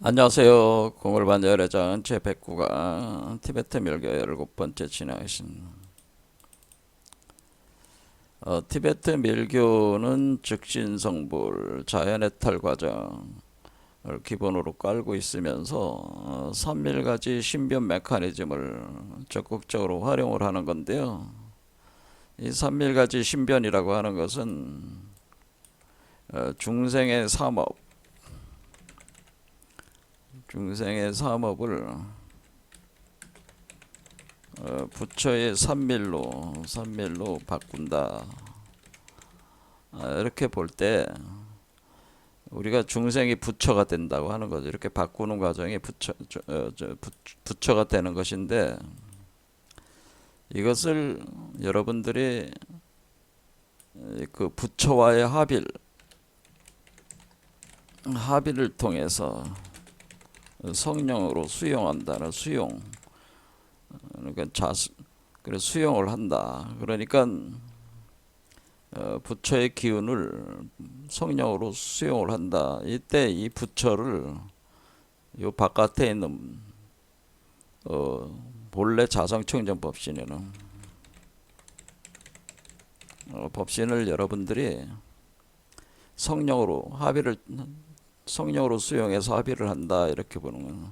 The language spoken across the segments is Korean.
안녕하세요. 공을반 열애전 제109가 티베트 멸교 17번째 진행하신 티베트 멸교는 즉신성불 자연해탈 과정을 기본으로 깔고 있으면서 산밀가지 신변 메커니즘을 적극적으로 활용을 하는 건데요. 이 산밀가지 신변이라고 하는 것은 중생의 삼업을 부처의 산밀로 바꾼다. 이렇게 볼 때 우리가 중생이 부처가 된다고 하는 거죠. 이렇게 바꾸는 과정이 부처가 되는 것인데, 이것을 여러분들이 그 부처와의 합의를 통해서 성령으로 수용한다는 그러니까 그래 수용을 한다. 그러니까 부처의 기운을 성령으로 수용을 한다. 이때 이 부처를 요 바깥에 있는 본래 자성청정 법신에는 법신을 여러분들이 성령으로 수용해서 합의를 한다, 이렇게 보는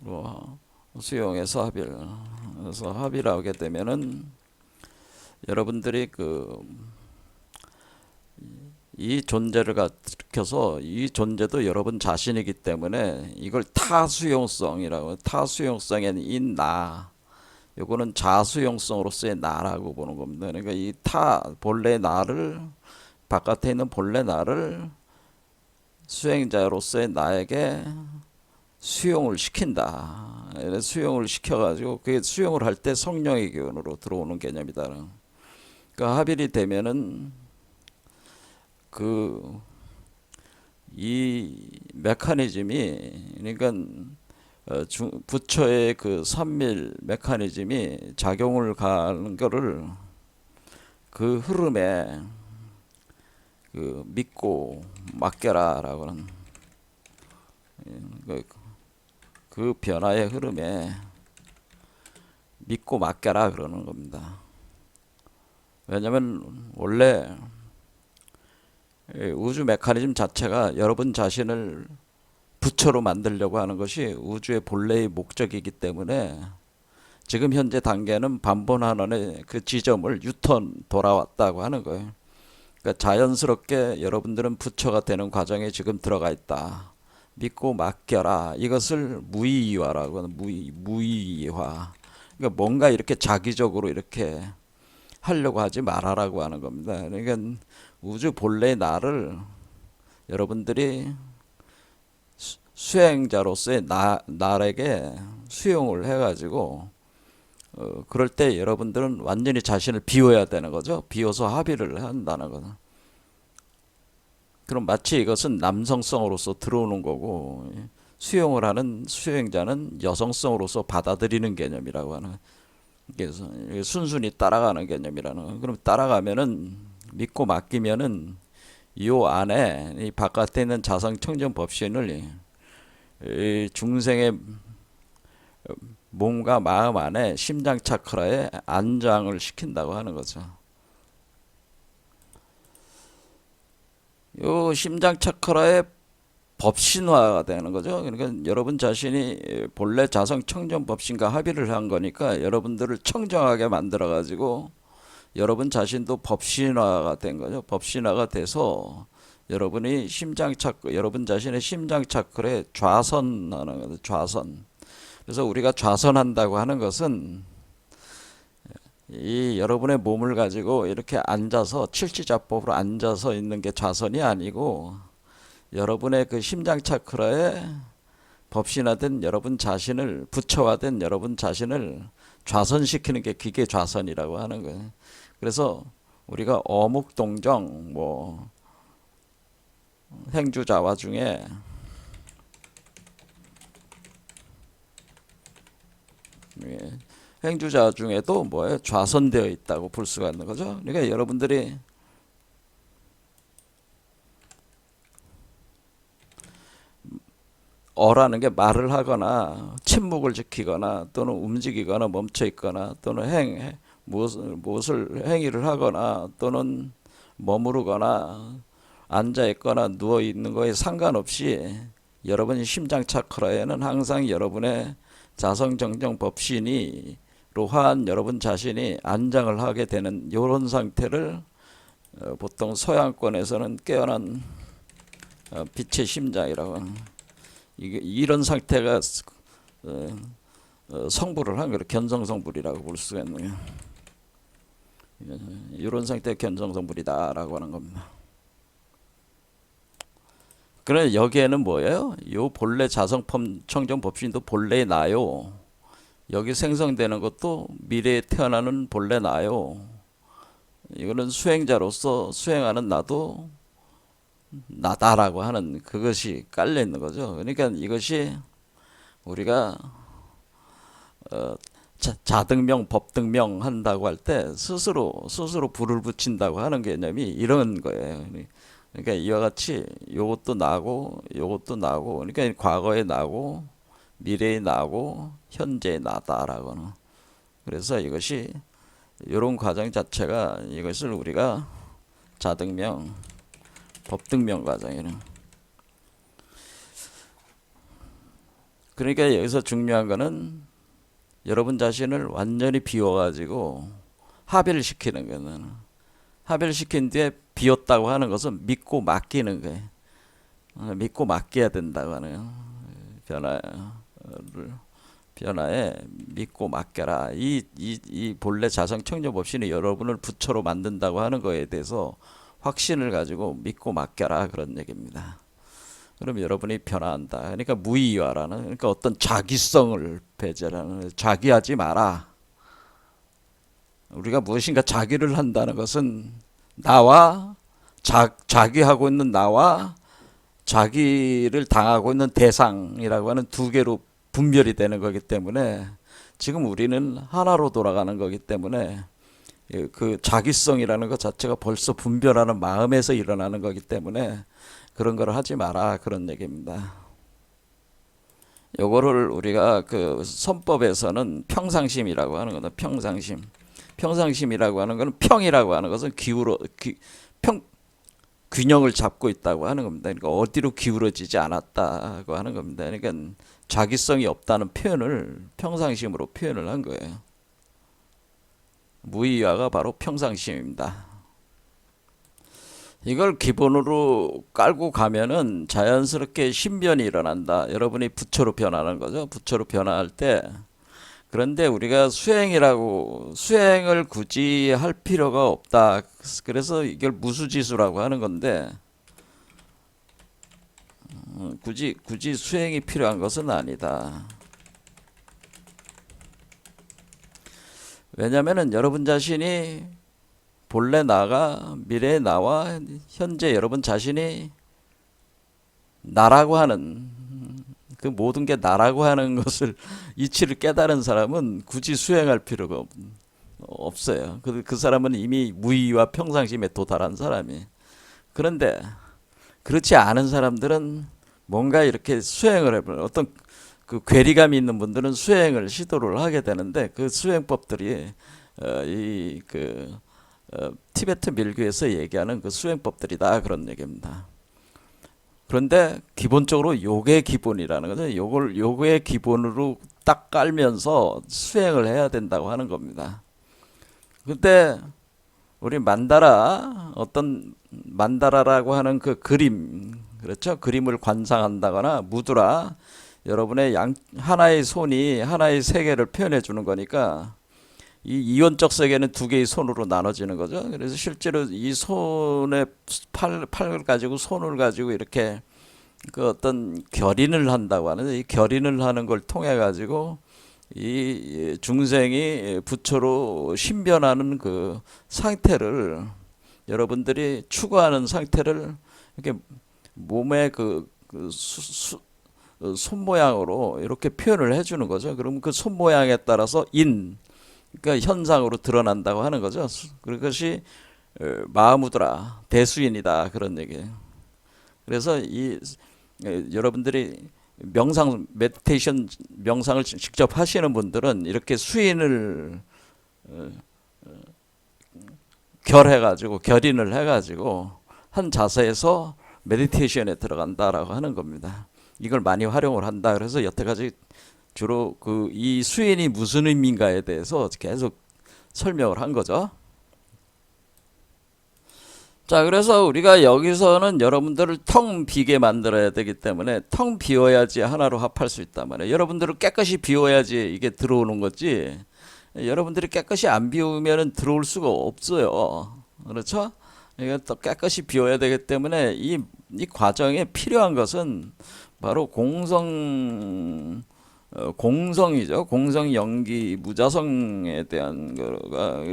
거예요. 수용해서 그래서 합의를 하게 되면은 여러분들이 이 존재를 가리켜서, 이 존재도 여러분 자신이기 때문에 이걸 타수용성인 요거는 자수용성으로서의 나라고 보는 겁니다. 그러니까 이 본래 나를, 바깥에 있는 본래 나를 수행자로서의 나에게 수용을 시킨다. 수용을 시켜가지고 그게 수용을 할 때 성령의 기운으로 들어오는 개념이다. 그러니까 합일이 되면은 이 메커니즘이, 그러니까 부처의 그 산밀 메커니즘이 작용을 가는 거를 그 흐름에 믿고 맡겨라라고 하는 그 변화의 흐름에 믿고 맡겨라 그러는 겁니다. 왜냐면 원래 우주 메커니즘 자체가 여러분 자신을 부처로 만들려고 하는 것이 우주의 본래의 목적이기 때문에 지금 현재 단계는 반본환원의 그 지점을 돌아왔다고 하는 거예요. 그러니까 자연스럽게 여러분들은 부처가 되는 과정에 지금 들어가 있다. 믿고 맡겨라. 이것을 무의이화라고 하는 무의이화. 그러니까 뭔가 이렇게 자기적으로 이렇게 하려고 하지 말아라고 하는 겁니다. 그러니까 우주 본래의 나를 여러분들이 수행자로서의 나에게 수용을 해가지고 그럴 때 여러분들은 완전히 자신을 비워야 되는 거죠. 비워서 합의를 한다는 거죠. 그럼 마치 이것은 남성성으로서 들어오는 거고, 수용을 하는 수행자는 여성성으로서 받아들이는 개념이라고 하는, 그래서 순순히 따라가는 개념이라는 거. 그럼 따라가면은, 믿고 맡기면은 이 안에, 이 바깥에 있는 자성청정 법신을 이 중생의 몸과 마음 안에 심장 차크라에 안장을 시킨다고 하는 거죠. 요 심장 차크라의 법신화가 되는 거죠. 그러니까 여러분 자신이 본래 자성 청정 법신과 합의를 한 거니까 여러분들을 청정하게 만들어 가지고 여러분 자신도 법신화가 된 거죠. 법신화가 돼서 여러분 자신의 심장 차크라에 좌선하는 거죠. 좌선. 그래서 우리가 좌선한다고 하는 것은 이 여러분의 몸을 가지고 이렇게 앉아서 칠지자법으로 앉아서 있는 게 좌선이 아니고, 여러분의 그 심장 차크라에 법신화된 여러분 자신을, 부처화된 여러분 자신을 좌선시키는 게 기계 좌선이라고 하는 거예요. 그래서 우리가 어묵동정 행주자화 중에 행주자 중에도 뭐예요? 좌선되어 있다고 볼 수가 있는 거죠. 그러니까 여러분들이 어라는 게 말을 하거나 침묵을 지키거나 또는 움직이거나 멈춰 있거나 또는 무엇을 행위를 하거나 또는 머무르거나 앉아 있거나 누워 있는 거에 상관없이 여러분 심장 차크라에는 항상 여러분의 자성정정 법신이로 한 여러분 자신이 안장을 하게 되는 이런 상태를 보통 서양권에서는 깨어난 빛의 심장이라고 하는, 이런 상태가 성불을 한 거예요. 견성성불이라고 볼 수가 있는, 이런 상태가 견성성불이다라고 하는 겁니다. 그래 여기에는 뭐예요? 요 본래 자성청정 법신도 본래 나요. 여기 생성되는 것도 미래에 태어나는 본래 나요. 이거는 수행자로서 수행하는 나도 나다라고 하는 그것이 깔려 있는 거죠. 그러니까 이것이 우리가 자등명, 법등명 한다고 할 때 스스로 불을 붙인다고 하는 개념이 이런 거예요. 그러니까 이와 같이 요것도 나고 요것도 나고, 그러니까 과거에 나고 미래에 나고 현재에 나다라고는. 그래서 이것이 이런 과정 자체가 이것을 우리가 자등명, 법등명 과정이는. 그러니까 여기서 중요한 거는 여러분 자신을 완전히 비워가지고 합의를 시키는 거는, 합의를 시킨 뒤에 비웠다고 하는 것은 믿고 맡기는 거예요. 믿고 맡겨야 된다고 하는 변화에 믿고 맡겨라. 이 본래 자성청정 법신이 여러분을 부처로 만든다고 하는 거에 대해서 확신을 가지고 믿고 맡겨라, 그런 얘기입니다. 그럼 여러분이 변화한다. 그러니까 무의화라는, 그러니까 어떤 자기성을 배제하는, 자기하지 마라. 우리가 무엇인가 자기를 한다는 것은 나와 자기하고 있는 나와 자기를 당하고 있는 대상이라고 하는 두 개로 분별이 되는 거기 때문에, 지금 우리는 하나로 돌아가는 거기 때문에 그 자기성이라는 것 자체가 벌써 분별하는 마음에서 일어나는 거기 때문에 그런 걸 하지 마라, 그런 얘기입니다. 요거를 우리가 그 선법에서는 평상심이라고 하는 거다. 평상심. 평상심이라고 하는 것은, 평이라고 하는 것은 균형을 잡고 있다고 하는 겁니다. 그러니까 어디로 기울어지지 않았다고 하는 겁니다. 그러니까 자기성이 없다는 표현을 평상심으로 표현을 한 거예요. 무의화가 바로 평상심입니다. 이걸 기본으로 깔고 가면은 자연스럽게 신변이 일어난다. 여러분이 부처로 변하는 거죠. 부처로 변화할 때. 그런데 우리가 수행을 굳이 할 필요가 없다. 그래서 이걸 무수지수라고 하는 건데, 굳이 수행이 필요한 것은 아니다. 왜냐하면은 여러분 자신이 본래 나가 미래의 나와 현재 여러분 자신이 나라고 하는, 그 모든 게 나라고 하는 것을, 이치를 깨달은 사람은 굳이 수행할 필요가 없어요. 그 사람은 이미 무의와 평상심에 도달한 사람이. 그런데 그렇지 않은 사람들은 뭔가 이렇게 수행을 해보는, 어떤 그 괴리감이 있는 분들은 수행을 시도를 하게 되는데, 그 수행법들이 티베트 밀교에서 얘기하는 그 수행법들이다, 그런 얘기입니다. 그런데 기본적으로 요게 기본이라는 거죠. 요거의 기본으로 딱 깔면서 수행을 해야 된다고 하는 겁니다. 근데 우리 어떤 만다라라고 하는 그 그림, 그렇죠? 그림을 관상한다거나 무드라, 여러분의 하나의 손이 하나의 세계를 표현해 주는 거니까, 이 이원적 세계는 두 개의 손으로 나눠지는 거죠. 그래서 실제로 이 손에 팔을 가지고, 손을 가지고 이렇게 그 어떤 결인을 한다고 하는데, 이 결인을 하는 걸 통해 가지고 이 중생이 부처로 신변하는 그 상태를, 여러분들이 추구하는 상태를 이렇게 몸의 손 모양으로 이렇게 표현을 해주는 거죠. 그럼 그 손 모양에 따라서 그러니까 현상으로 드러난다고 하는 거죠. 그것이 마하무드라, 대수인이다, 그런 얘기예요. 그래서 여러분들이 명상 메디테이션 명상을 직접 하시는 분들은 이렇게 수인을 결인을 해가지고 한 자세에서 메디테이션에 들어간다라고 하는 겁니다. 이걸 많이 활용을 한다. 그래서 여태까지 주로 그 이 수인이 무슨 의미인가에 대해서 계속 설명을 한 거죠. 자, 그래서 우리가 여기서는 여러분들을 텅 비게 만들어야 되기 때문에 텅 비워야지 하나로 합할 수 있단 말이에요. 여러분들을 깨끗이 비워야지 이게 들어오는 거지. 여러분들이 깨끗이 안 비우면 들어올 수가 없어요. 그렇죠? 이거 또 깨끗이 비워야 되기 때문에 이 과정에 필요한 것은 바로 공성이죠. 공성, 연기, 무자성에 대한 거가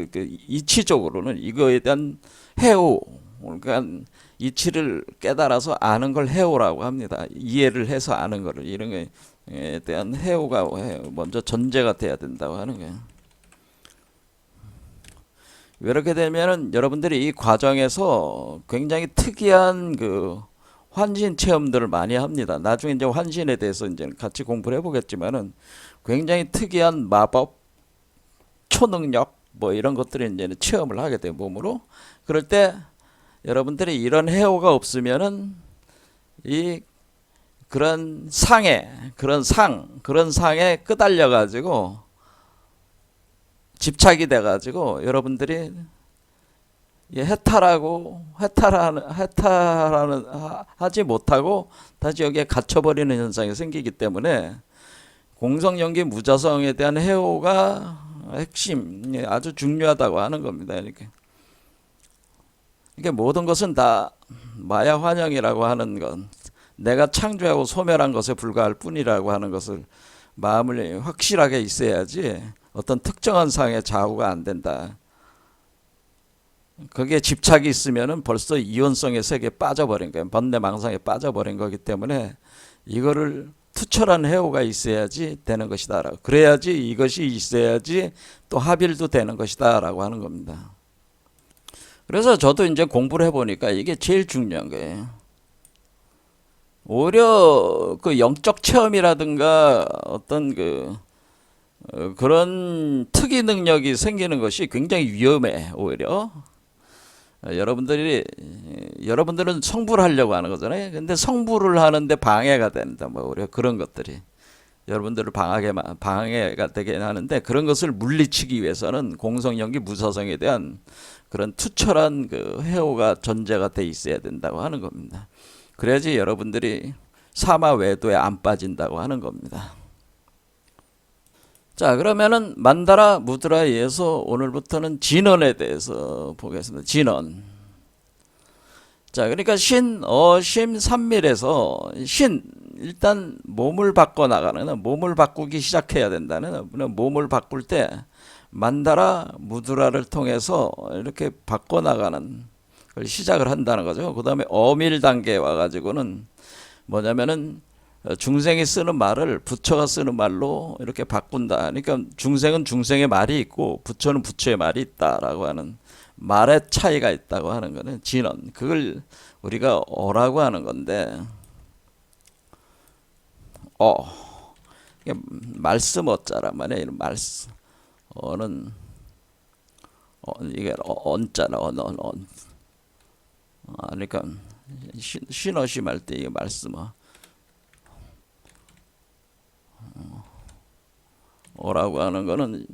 이치적으로는 이거에 대한 해오, 그러니까 이치를 깨달아서 아는 걸 해오라고 합니다. 이해를 해서 아는 거를 이런 거에 대한 해오가 먼저 전제가 돼야 된다고 하는 거예요. 이렇게 되면은 여러분들이 이 과정에서 굉장히 특이한 그 환신 체험들을 많이 합니다. 나중에 이제 환신에 대해서 이제 같이 공부를 해보겠지만은 굉장히 특이한 마법, 초능력 뭐 이런 것들을 이제 체험을 하게 돼요, 몸으로. 그럴 때 여러분들이 이런 해오가 없으면은 이 그런 그런 상에 끄달려 가지고 집착이 돼 가지고 여러분들이 하지 못하고 다시 여기에 갇혀버리는 현상이 생기기 때문에 공성연기 무자성에 대한 해오가 핵심, 아주 중요하다고 하는 겁니다. 이게 모든 것은 다 마야 환영이라고 하는 건 내가 창조하고 소멸한 것에 불과할 뿐이라고 하는 것을 마음을 확실하게 있어야지 어떤 특정한 상의 좌우가 안 된다. 거기에 집착이 있으면은 벌써 이원성의 세계에 빠져버린 거예요. 번뇌망상에 빠져버린 거기 때문에 이거를 투철한 해오가 있어야지 되는 것이다. 그래야지 이것이 있어야지 또 합일도 되는 것이다. 라고 하는 겁니다. 그래서 저도 이제 공부를 해보니까 이게 제일 중요한 거예요. 오히려 그 영적 체험이라든가 어떤 그런 특이 능력이 생기는 것이 굉장히 위험해, 오히려. 여러분들은 성불을 하려고 하는 거잖아요. 근데 성불을 하는데 방해가 된다. 뭐 우리가 그런 것들이 여러분들을 방해가 되게 하는데 그런 것을 물리치기 위해서는 공성연기 무사성에 대한 그런 투철한 그 해오가 전제가 돼 있어야 된다고 하는 겁니다. 그래야지 여러분들이 사마 외도에 안 빠진다고 하는 겁니다. 자, 그러면은 만다라 무드라에 의해서 오늘부터는 진언에 대해서 보겠습니다. 진언. 자, 그러니까 신, 어심, 삼밀에서 일단 몸을 바꿔 나가는, 몸을 바꾸기 시작해야 된다는, 몸을 바꿀 때 만다라 무드라를 통해서 이렇게 바꿔 나가는 걸 시작을 한다는 거죠. 그 다음에 어밀 단계에 와가지고는 뭐냐면은 중생이 쓰는 말을 부처가 쓰는 말로 이렇게 바꾼다. 그러니까 중생은 중생의 말이 있고 부처는 부처의 말이 있다라고 하는 말의 차이가 있다고 하는 거는 진언. 그걸 우리가 어라고 하는 건데, 이게 말씀 어자란 말이야. 이런 말씀. 어는 이게 언자나 언. 그러니까 신어심 할 때 이게 말씀 어라고 하는 거는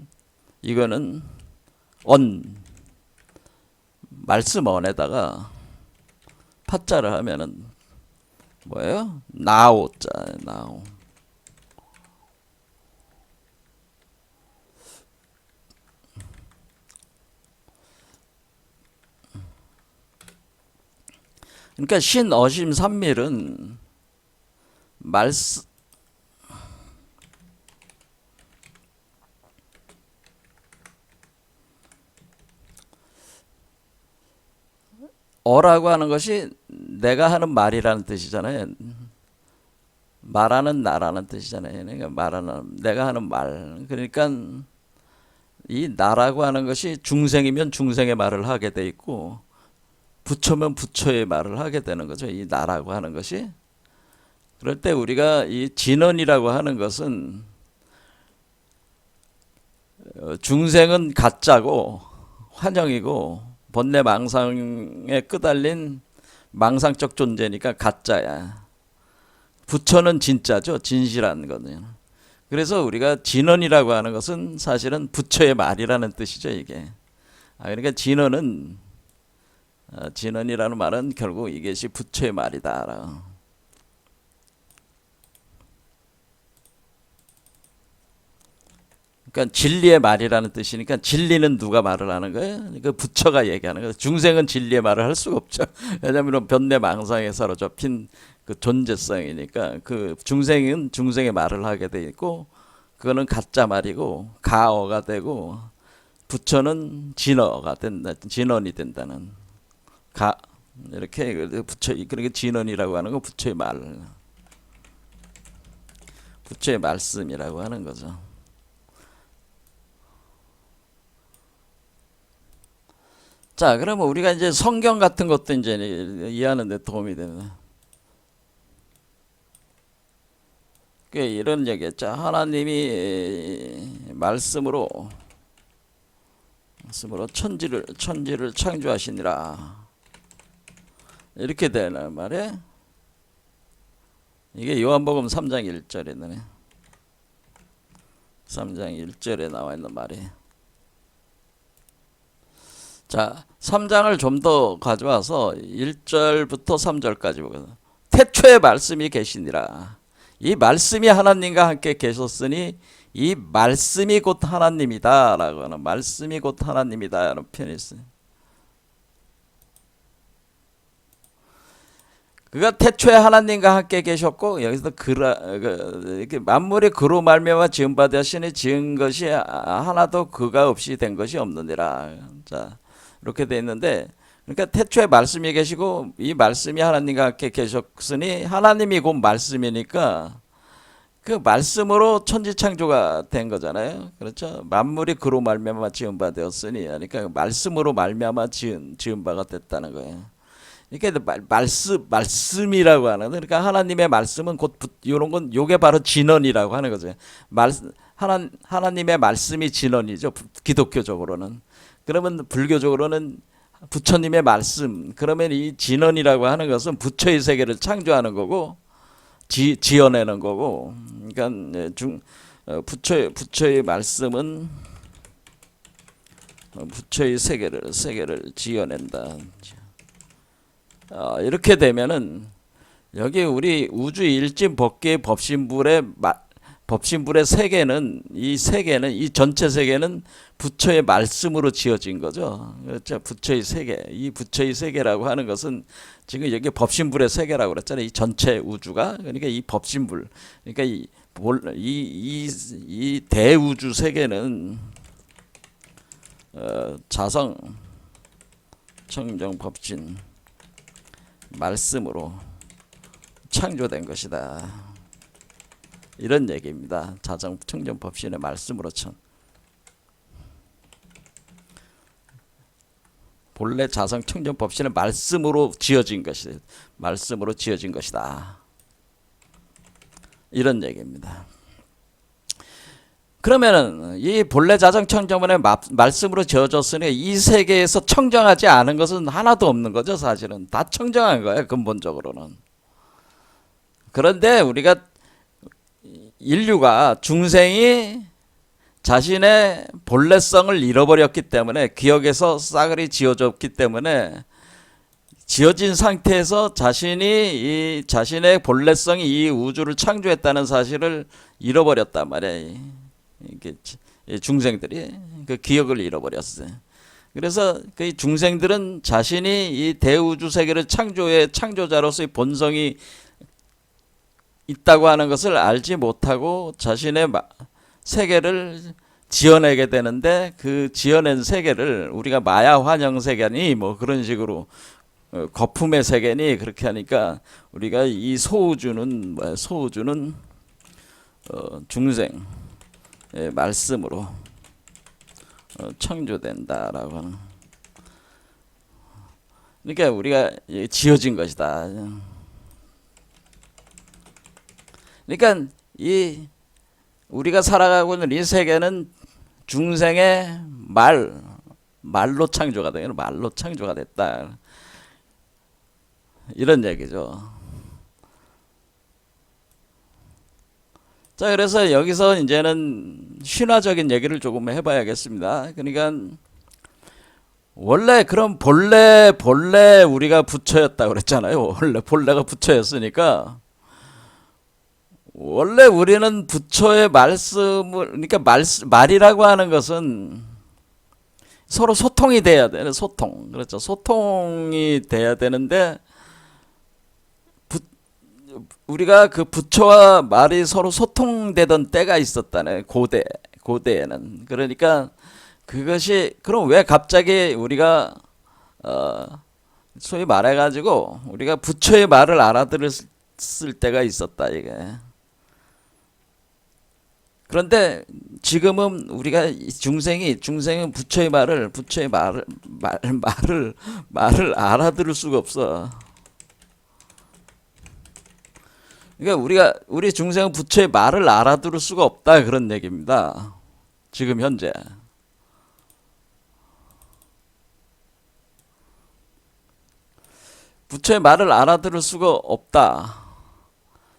이거는 말씀 언에다가 파자를 하면은 뭐예요? 나오자 나오. 그러니까 신어심 삼밀은 말씀 어라고 하는 것이 내가 하는 말이라는 뜻이잖아요. 말하는 나라는 뜻이잖아요. 그러니까 내가 하는 말. 그러니까 이 나라고 하는 것이 중생이면 중생의 말을 하게 돼 있고 부처면 부처의 말을 하게 되는 거죠. 이 나라고 하는 것이. 그럴 때 우리가 이 진언이라고 하는 것은 중생은 가짜고 환영이고 번뇌 망상에 끄달린 망상적 존재니까 가짜야. 부처는 진짜죠. 진실한 거는. 그래서 우리가 진언이라고 하는 것은 사실은 부처의 말이라는 뜻이죠. 이게. 그러니까 진언이라는 말은 결국 이것이 부처의 말이다. 그러니까 진리의 말이라는 뜻이니까 진리는 누가 말을 하는 거예요? 그 부처가 얘기하는 거예요. 중생은 진리의 말을 할 수가 없죠. 왜냐하면 변내 망상에 사로잡힌 그 존재성이니까 그 중생은 중생의 말을 하게 돼 있고 그거는 가짜 말이고 가어가 되고 부처는 진어가 된다. 진언이 된다는 이렇게 부처 그러니까 진언이라고 하는 거 부처의 말, 부처의 말씀이라고 하는 거죠. 자, 그러면 우리가 이제 성경 같은 것도 이제 이해하는 데 도움이 되는. 이런 얘기했죠. 하나님이 말씀으로 천지를 창조하시니라. 이렇게 되는 말에 이게 요한복음 3장 1절이네. 3장 1절에 나와 있는 말이에요. 자, 3장을 좀 더 가져와서 1절부터 3절까지 보거든. 태초에 말씀이 계시니라. 이 말씀이 하나님과 함께 계셨으니 이 말씀이 곧 하나님이다 라고 하는, 말씀이 곧 하나님이다 라는 표현이 있어요. 그가 태초에 하나님과 함께 계셨고, 여기서 이렇게 만물이 그로 말미암아 지은 바 되시니 지은 것이 하나도 그가 없이 된 것이 없느니라. 자, 이렇게 돼 있는데, 그러니까 태초에 말씀이 계시고 이 말씀이 하나님과 함께 계셨으니 하나님이 곧 말씀이니까 그 말씀으로 천지창조가 된 거잖아요. 그렇죠? 만물이 그로 말미암아 지은 바 되었으니, 그러니까 말씀으로 말미암아 지은 바가 됐다는 거예요. 그러니까 말씀이라고 하는, 그러니까 하나님의 말씀은 곧 이런 건 요게 바로 진언이라고 하는 거죠. 하나님의 말씀이 진언이죠. 기독교적으로는. 그러면 불교적으로는 부처님의 말씀. 그러면 이 진언이라고 하는 것은 부처의 세계를 창조하는 거고 지어내는 거고. 그러니까 부처의 말씀은 부처의 세계를 지어낸다. 이렇게 되면은 여기 우리 우주 일진 법계의 법신불의 세계는, 이 전체 세계는 부처의 말씀으로 지어진 거죠. 그렇죠. 부처의 세계. 이 부처의 세계라고 하는 것은 지금 여기 법신불의 세계라고 그랬잖아요. 이 전체 우주가. 그러니까 이 법신불. 그러니까 이 대우주 세계는 자성 청정 법신 말씀으로 창조된 것이다. 이런 얘기입니다. 자정 청정 법신의 말씀으로 본래 자성 청정 법신의 말씀으로 지어진 것이다. 이런 얘기입니다. 그러면은 이 본래 자정 청정문의 말씀으로 지어졌으니 이 세계에서 청정하지 않은 것은 하나도 없는 거죠. 사실은 다 청정한 거예요. 근본적으로는. 그런데 우리가 인류가, 중생이 자신의 본래성을 잃어버렸기 때문에, 기억에서 싸그리 지어졌기 때문에 지어진 상태에서 자신이 자신의 본래성이 이 우주를 창조했다는 사실을 잃어버렸단 말이에요. 이게 중생들이 그 기억을 잃어버렸어요. 그래서 그 중생들은 자신이 이 대우주 세계를 창조자로서의 본성이 있다고 하는 것을 알지 못하고 자신의 세계를 지어내게 되는데, 그 지어낸 세계를 우리가 마야 환영 세계니 뭐 그런 식으로 거품의 세계니 그렇게 하니까 우리가 이 소우주는 중생의 말씀으로 창조된다라고 하는. 그러니까 우리가 지어진 것이다. 그러니까 이 우리가 살아가고 있는 이 세계는 중생의 말로 창조가 되는 말로 창조가 됐다. 이런 얘기죠. 자, 그래서 여기서 이제는 신화적인 얘기를 조금 해봐야겠습니다. 그러니까 원래 그럼 본래 우리가 부처였다 그랬잖아요. 원래 본래가 부처였으니까 원래 우리는 부처의 말씀을 그러니까 말이라고 하는 것은 서로 소통이 돼야 되는 소통. 그렇죠. 소통이 돼야 되는데 우리가 그 부처와 말이 서로 소통되던 때가 있었다네. 고대에는. 그러니까 그것이 그럼 왜 갑자기 우리가 소위 말해가지고 우리가 부처의 말을 알아들을 때가 있었다 이게. 그런데 지금은 우리가 중생은 말을 알아들을 수가 없어. 그러니까 우리 중생은 부처의 말을 알아들을 수가 없다 그런 얘기입니다. 지금 현재. 부처의 말을 알아들을 수가 없다.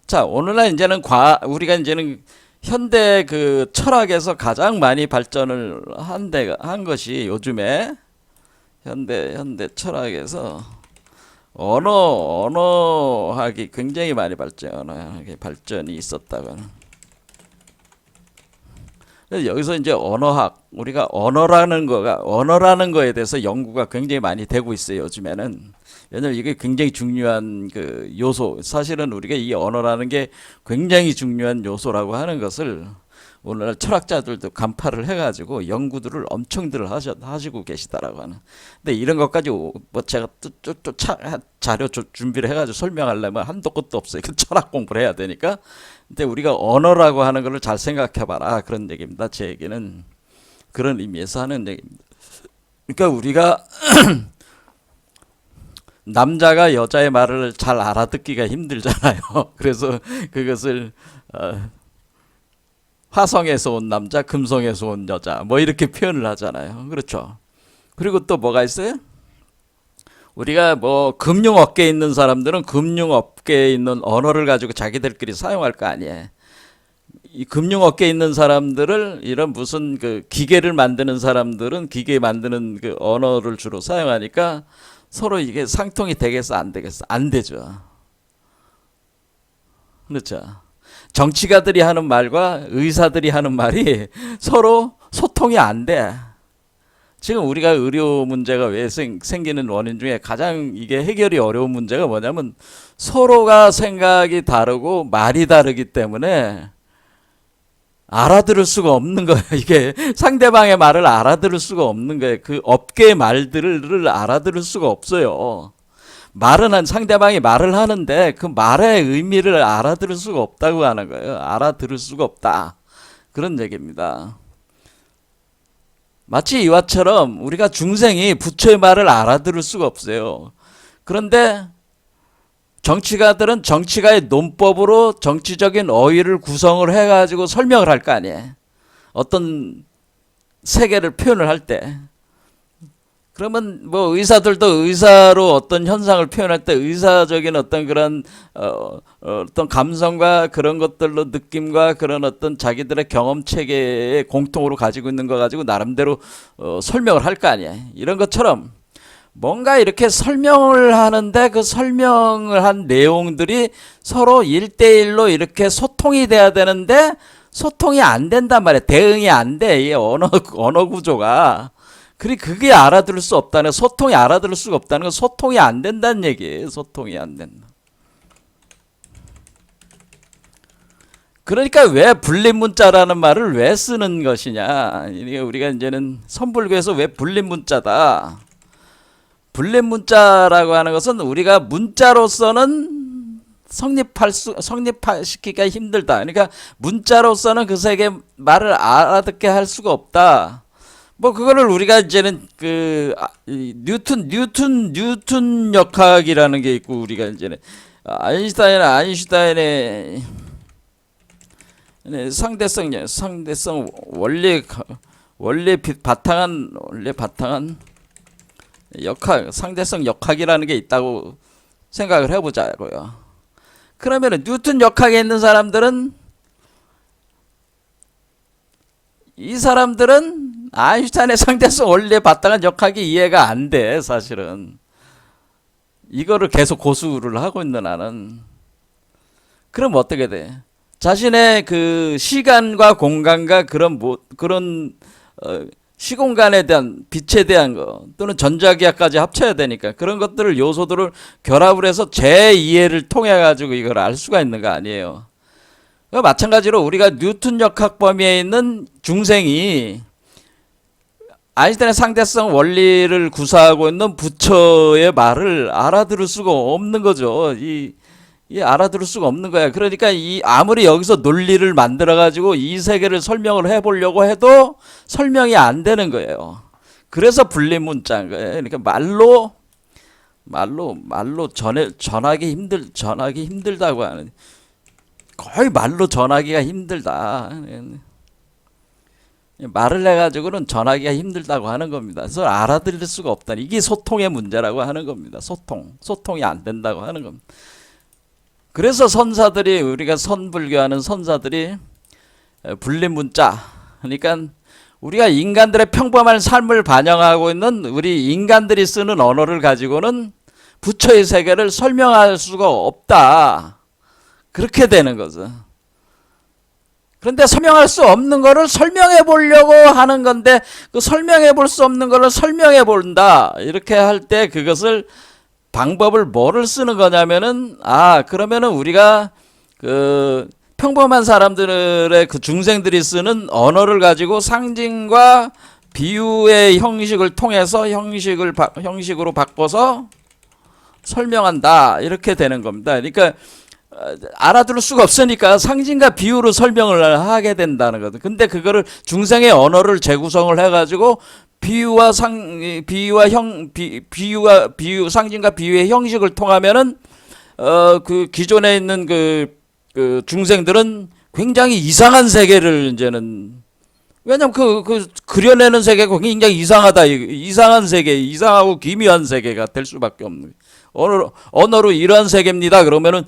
자, 오늘날 이제는 우리가 이제는 현대 그 철학에서 가장 많이 발전을 한 것이 요즘에 현대 철학에서 언어학이 굉장히 많이 발전이 있었다고. 그래서 여기서 이제 우리가 언어라는 거에 대해서 연구가 굉장히 많이 되고 있어요, 요즘에는. 왜냐면 이게 굉장히 중요한 그 요소, 사실은 우리가 이 언어라는 게 굉장히 중요한 요소라고 하는 것을 오늘날 철학자들도 간파를 해가지고 연구들을 엄청들 하시고 계시다라고 하는. 근데 이런 것까지 뭐 제가 또 자료 준비를 해가지고 설명하려면 한도 끝도 없어요. 철학 공부를 해야 되니까. 근데 우리가 언어라고 하는 걸 잘 생각해봐라 그런 얘기입니다. 제 얘기는 그런 의미에서 하는 얘기입니다. 그러니까 우리가 남자가 여자의 말을 잘 알아듣기가 힘들잖아요. 그래서 그것을 화성에서 온 남자, 금성에서 온 여자 뭐 이렇게 표현을 하잖아요. 그렇죠. 그리고 또 뭐가 있어요? 우리가 뭐 금융업계에 있는 사람들은 금융업계에 있는 언어를 가지고 자기들끼리 사용할 거 아니에요. 이 금융업계에 있는 사람들을 이런 무슨 그 기계를 만드는 사람들은 기계 만드는 그 언어를 주로 사용하니까 서로 이게 상통이 되겠어 안 되겠어? 안 되죠. 그렇죠. 정치가들이 하는 말과 의사들이 하는 말이 서로 소통이 안 돼. 지금 우리가 의료 문제가 왜 생기는 원인 중에 가장 이게 해결이 어려운 문제가 뭐냐면 서로가 생각이 다르고 말이 다르기 때문에 알아들을 수가 없는 거예요. 이게 상대방의 말을 알아들을 수가 없는 거예요. 그 업계의 말들을 알아들을 수가 없어요. 상대방이 말을 하는데 그 말의 의미를 알아들을 수가 없다고 하는 거예요. 알아들을 수가 없다. 그런 얘기입니다. 마치 이와처럼 우리가 중생이 부처의 말을 알아들을 수가 없어요. 그런데 정치가들은 정치가의 논법으로 정치적인 어휘를 구성을 해가지고 설명을 할 거 아니에요. 어떤 세계를 표현을 할 때. 그러면 뭐 의사들도 의사로 어떤 현상을 표현할 때 의사적인 어떤 그런 어떤 감성과 그런 것들로 느낌과 그런 어떤 자기들의 경험 체계에 공통으로 가지고 있는 거 가지고 나름대로 설명을 할 거 아니에요. 이런 것처럼 뭔가 이렇게 설명을 하는데 그 설명을 한 내용들이 서로 1대1로 이렇게 소통이 돼야 되는데 소통이 안 된단 말이에요. 대응이 안 돼. 이 언어 구조가. 그게 알아들을 수 없다는, 소통이 알아들을 수가 없다는 건 소통이 안 된다는 얘기예요. 소통이 안 된다. 그러니까 왜 불림문자라는 말을 왜 쓰는 것이냐. 우리가 이제는 선불교에서 왜 불림문자다. 불림문자라고 하는 것은 우리가 문자로서는 성립시키기가 힘들다. 그러니까 문자로서는 그 세계 말을 알아듣게 할 수가 없다. 뭐 그거를 우리가 이제는 뉴턴 역학이라는 게 있고 우리가 이제는 아인슈타인의 네, 상대성 원리 바탕한 상대성 역학이라는 게 있다고 생각을 해보자고요. 그러면은 뉴턴 역학에 있는 사람들은 이 사람들은 아인슈타인의 상대성 원리에 바탕한 역학이 이해가 안 돼. 사실은 이거를 계속 고수를 하고 있는 나는. 그럼 어떻게 돼? 자신의 그 시간과 공간과 그런 시공간에 대한 빛에 대한 거 또는 전자기하까지 합쳐야 되니까 그런 것들을 요소들을 결합을 해서 제 이해를 통해 가지고 이걸 알 수가 있는 거 아니에요. 마찬가지로 우리가 뉴턴 역학 범위에 있는 중생이 아인슈타인의 상대성 원리를 구사하고 있는 부처의 말을 알아들을 수가 없는 거죠. 이 알아들을 수가 없는 거야. 그러니까 아무리 여기서 논리를 만들어 가지고 이 세계를 설명을 해보려고 해도 설명이 안 되는 거예요. 그래서 분리문자인 거예요. 그러니까 말로 전하기 힘들다고 하는, 거의 말로 전하기가 힘들다. 말을 해가지고는 전하기가 힘들다고 하는 겁니다. 그래서 알아들을 수가 없다. 이게 소통의 문제라고 하는 겁니다. 소통이 안 된다고 하는 겁니다. 그래서 선사들이, 우리가 선불교하는 선사들이 분리문자, 그러니까 우리가 인간들의 평범한 삶을 반영하고 있는 우리 인간들이 쓰는 언어를 가지고는 부처의 세계를 설명할 수가 없다. 그렇게 되는 거죠. 그런데 설명할 수 없는 거를 설명해 보려고 하는 건데, 그 설명해 볼 수 없는 거를 설명해 본다. 이렇게 할 때 그것을 방법을 뭐를 쓰는 거냐면은, 그러면은 우리가 그 평범한 사람들의 그 중생들이 쓰는 언어를 가지고 상징과 비유의 형식을 통해서 형식으로 바꿔서 설명한다. 이렇게 되는 겁니다. 그러니까 알아들을 수가 없으니까 상징과 비유로 설명을 하게 된다는 거죠. 근데 그거를 중생의 언어를 재구성을 해가지고 상징과 비유의 형식을 통하면은 그 기존에 있는 그 중생들은 굉장히 이상한 세계를 이제는, 왜냐면 그려내는 세계가 굉장히 이상하다. 이상한 세계, 이상하고 기묘한 세계가 될 수밖에 없는 거예요. 언어로 이러한 세계입니다. 그러면은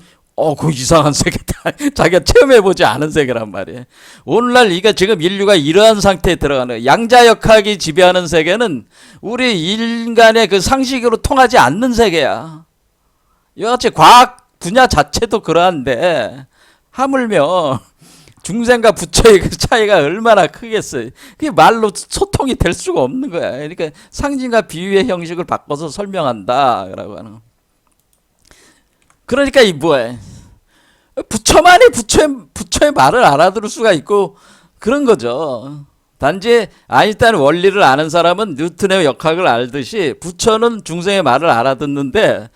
그 이상한 세계다. 자기가 체험해보지 않은 세계란 말이에요. 오늘날 이게 지금 인류가 이러한 상태에 들어가는 거예요. 양자역학이 지배하는 세계는 우리 인간의 그 상식으로 통하지 않는 세계야. 이같이 과학 분야 자체도 그러한데 하물며 중생과 부처의 그 차이가 얼마나 크겠어요. 그게 말로 소통이 될 수가 없는 거야. 그러니까 상징과 비유의 형식을 바꿔서 설명한다 라고 하는 거. 그러니까 이 뭐야, 부처만이 부처의 말을 알아들을 수가 있고 그런 거죠. 단지 아인슈타인 원리를 아는 사람은 뉴턴의 역학을 알듯이 부처는 중생의 말을 알아듣는데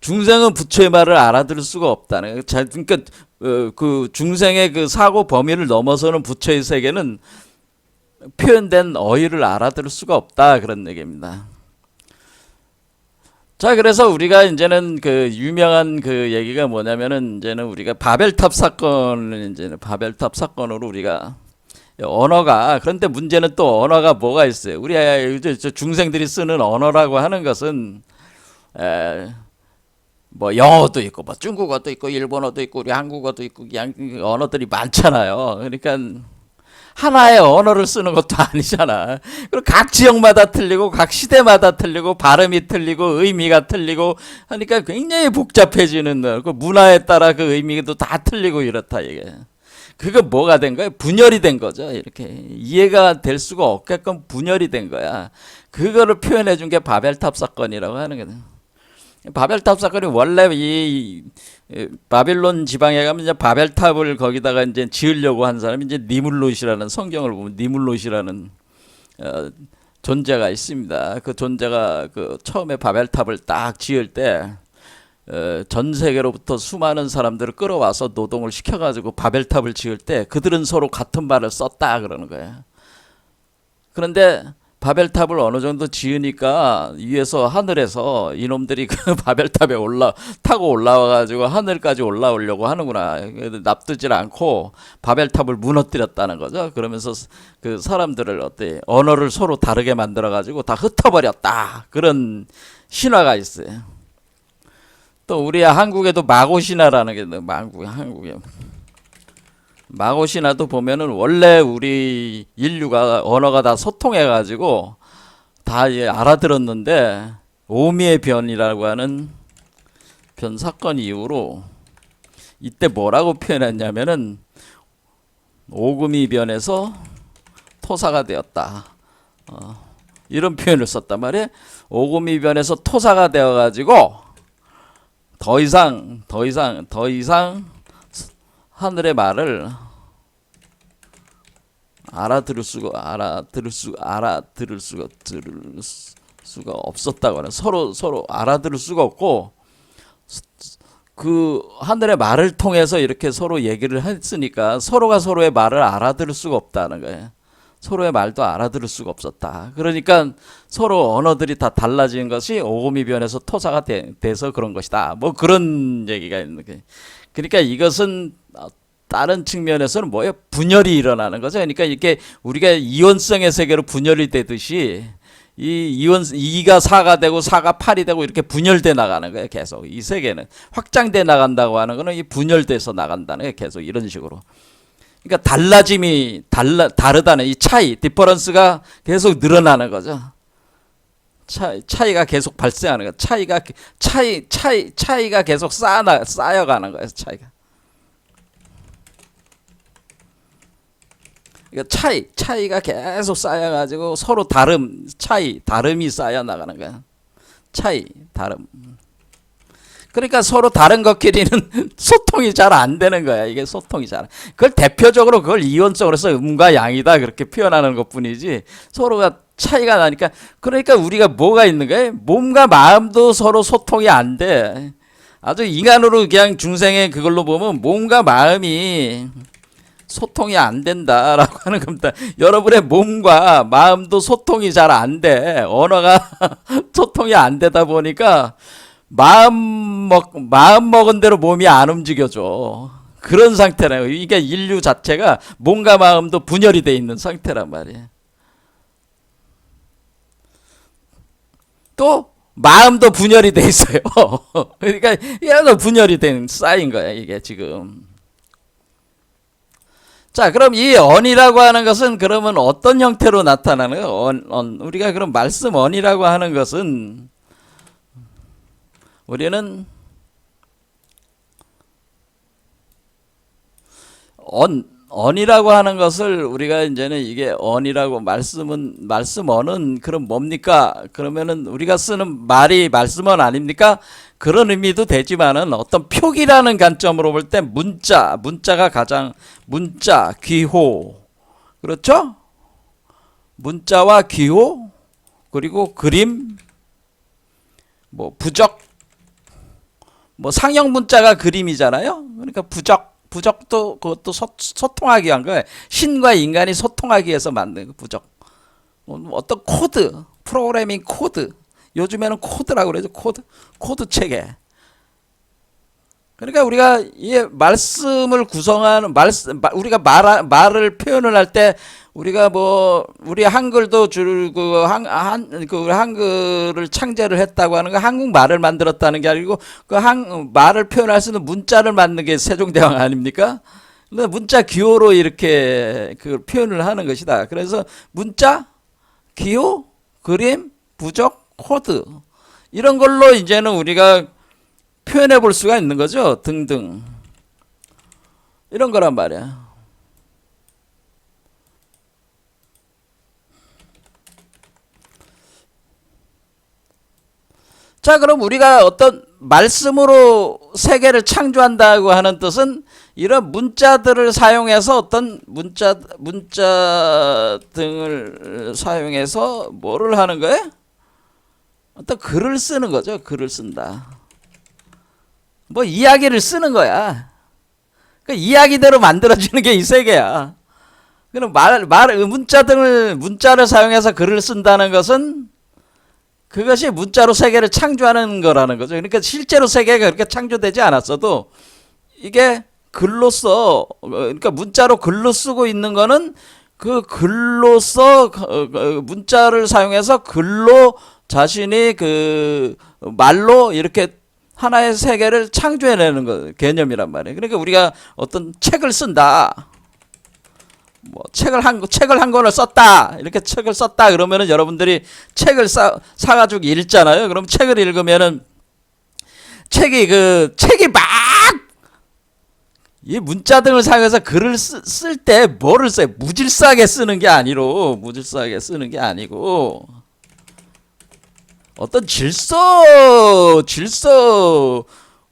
중생은 부처의 말을 알아들을 수가 없다는 거예요. 그러니까 그 중생의 그 사고 범위를 넘어서는 부처의 세계는 표현된 어휘를 알아들을 수가 없다, 그런 얘기입니다. 자, 그래서 우리가 이제는 그 유명한 그 얘기가 뭐냐면은, 이제는 우리가 바벨탑 사건으로 우리가 언어가, 그런데 문제는 또 언어가 뭐가 있어요. 우리 중생들이 쓰는 언어라고 하는 것은 뭐 영어도 있고 뭐 중국어도 있고 일본어도 있고 우리 한국어도 있고 언어들이 많잖아요. 그러니까 하나의 언어를 쓰는 것도 아니잖아. 그리고 각 지역마다 틀리고 각 시대마다 틀리고 발음이 틀리고 의미가 틀리고 하니까 굉장히 복잡해지는, 그 문화에 따라 그 의미도 다 틀리고 이렇다 이게. 그거 뭐가 된 거야? 분열이 된 거죠. 이렇게 이해가 될 수가 없게끔 분열이 된 거야. 그거를 표현해 준 게 바벨탑 사건이라고 하는 거죠. 바벨탑 사건이 원래 이 바빌론 지방에 가면 이제 바벨탑을 거기다가 이제 지으려고 한 사람이 이제 니물롯이라는, 성경을 보면 니물롯이라는 존재가 있습니다. 그 존재가 그 처음에 바벨탑을 딱 지을 때 전 세계로부터 수많은 사람들을 끌어와서 노동을 시켜가지고 바벨탑을 지을 때 그들은 서로 같은 말을 썼다 그러는 거예요. 그런데 바벨탑을 어느 정도 지으니까 위에서 하늘에서 이놈들이 그 바벨탑에 타고 올라와가지고 하늘까지 올라오려고 하는구나. 납두질 않고 바벨탑을 무너뜨렸다는 거죠. 그러면서 그 사람들을 어때 언어를 서로 다르게 만들어가지고 다 흩어버렸다. 그런 신화가 있어요. 또 우리 한국에도 마고신화라는 게 있는데 한국에 마고신화도 보면은 원래 우리 인류가 언어가 다 소통해 가지고 다 알아들었는데 오미의 변이라고 하는 변 사건 이후로 이때 뭐라고 표현했냐면은 오금이 변해서 토사가 되었다. 이런 표현을 썼단 말이에요. 오금이 변해서 토사가 되어 가지고 더 이상 하늘의 말을 알아들을 수가 없었다고 하는 서로 알아들을 수가 없고 그 하늘의 말을 통해서 이렇게 서로 얘기를 했으니까 서로가 서로의 말을 알아들을 수가 없다는 거예요. 서로의 말도 알아들을 수가 없었다. 그러니까 서로 언어들이 다 달라진 것이 오금이 변해서 토사가 돼서 그런 것이다. 뭐 그런 얘기가 있는 거예요. 그러니까 이것은 다른 측면에서는 뭐예요? 분열이 일어나는 거죠. 그러니까 이렇게 우리가 이원성의 세계로 분열이 되듯이 이 2가 4가 되고 4가 8이 되고 이렇게 분열돼 나가는 거예요. 계속 이 세계는 확장돼 나간다고 하는 거는 이 분열돼서 나간다는 거예요. 계속 이런 식으로. 그러니까 달라짐이 다르다는 이 차이, 디퍼런스가 계속 늘어나는 거죠. 차이가 계속 발생하는 거예요. 차이가 계속 쌓여가는 거예요. 차이가. 그러니까 차이가 계속 쌓여가지고 서로 다름이 쌓여 나가는 거야. 다름. 그러니까 서로 다른 것끼리는 소통이 잘 안 되는 거야. 이게 소통이 잘. 그걸 대표적으로 그걸 이원성으로 해서 음과 양이다 그렇게 표현하는 것뿐이지 서로가 차이가 나니까 그러니까 우리가 뭐가 있는 거야? 몸과 마음도 서로 소통이 안 돼. 아주 인간으로 그냥 중생의 그걸로 보면 몸과 마음이 소통이 안 된다라고 하는 겁니다. 여러분의 몸과 마음도 소통이 잘 안 돼. 언어가 소통이 안 되다 보니까 마음 먹은 대로 몸이 안 움직여져. 그런 상태라요. 이게 인류 자체가 몸과 마음도 분열이 돼 있는 상태란 말이에요. 또 마음도 분열이 돼 있어요. 그러니까 얘도 분열이 쌓인 거야 이게 지금. 자, 그럼 이 언이라고 하는 것은 그러면 어떤 형태로 나타나는 거예요? 우리가 그럼 말씀 언이라고 하는 것은 우리는 언이라고 하는 것을 우리가 이제는 이게 언이라고 말씀 언은 그럼 뭡니까? 그러면은 우리가 쓰는 말이 말씀 언 아닙니까? 그런 의미도 되지만은 어떤 표기라는 관점으로 볼 때 문자가 가장 기호. 그렇죠? 문자와 기호 그리고 그림 뭐 부적 뭐 상형 문자가 그림이잖아요. 그러니까 부적도 그것도 소통하기 위한 거예요. 신과 인간이 소통하기 위해서 만든 거 부적. 어떤 프로그래밍 코드. 요즘에는 코드라고 그러죠. 코드 체계. 그러니까 우리가 이 말씀을 구성하는 우리가 말을 표현을 할 때 우리가 뭐 우리 한글도 한글을 창제를 했다고 하는 거 한국 말을 만들었다는 게 아니고 말을 표현할 수 있는 문자를 만든 게 세종대왕 아닙니까? 근데 문자 기호로 이렇게 그 표현을 하는 것이다. 그래서 문자, 기호, 그림, 부적, 코드 이런 걸로 이제는 우리가 표현해 볼 수가 있는 거죠. 등등 이런 거란 말이야. 자, 그럼 우리가 어떤 말씀으로 세계를 창조한다고 하는 뜻은 이런 문자들을 사용해서 어떤 문자 등을 사용해서 뭐를 하는 거예요? 어떤 글을 쓰는 거죠. 글을 쓴다. 뭐 이야기를 쓰는 거야. 그 이야기대로 만들어지는 게 이 세계야. 그럼 문자를 사용해서 글을 쓴다는 것은 그것이 문자로 세계를 창조하는 거라는 거죠. 그러니까 실제로 세계가 그렇게 창조되지 않았어도 이게 글로써, 그러니까 문자로 글로 쓰고 있는 거는 그 글로써 문자를 사용해서 글로 자신이 그 말로 이렇게 하나의 세계를 창조해내는 거 개념이란 말이에요. 그러니까 우리가 어떤 책을 쓴다. 뭐 책을 한 권을 썼다. 이렇게 책을 썼다 그러면은 여러분들이 책을 사가지고 읽잖아요. 그럼 책을 읽으면은 책이 막 이 문자 등을 사용해서 글을 쓸 때 뭐를 써요? 무질서하게 쓰는 게 아니고 어떤 질서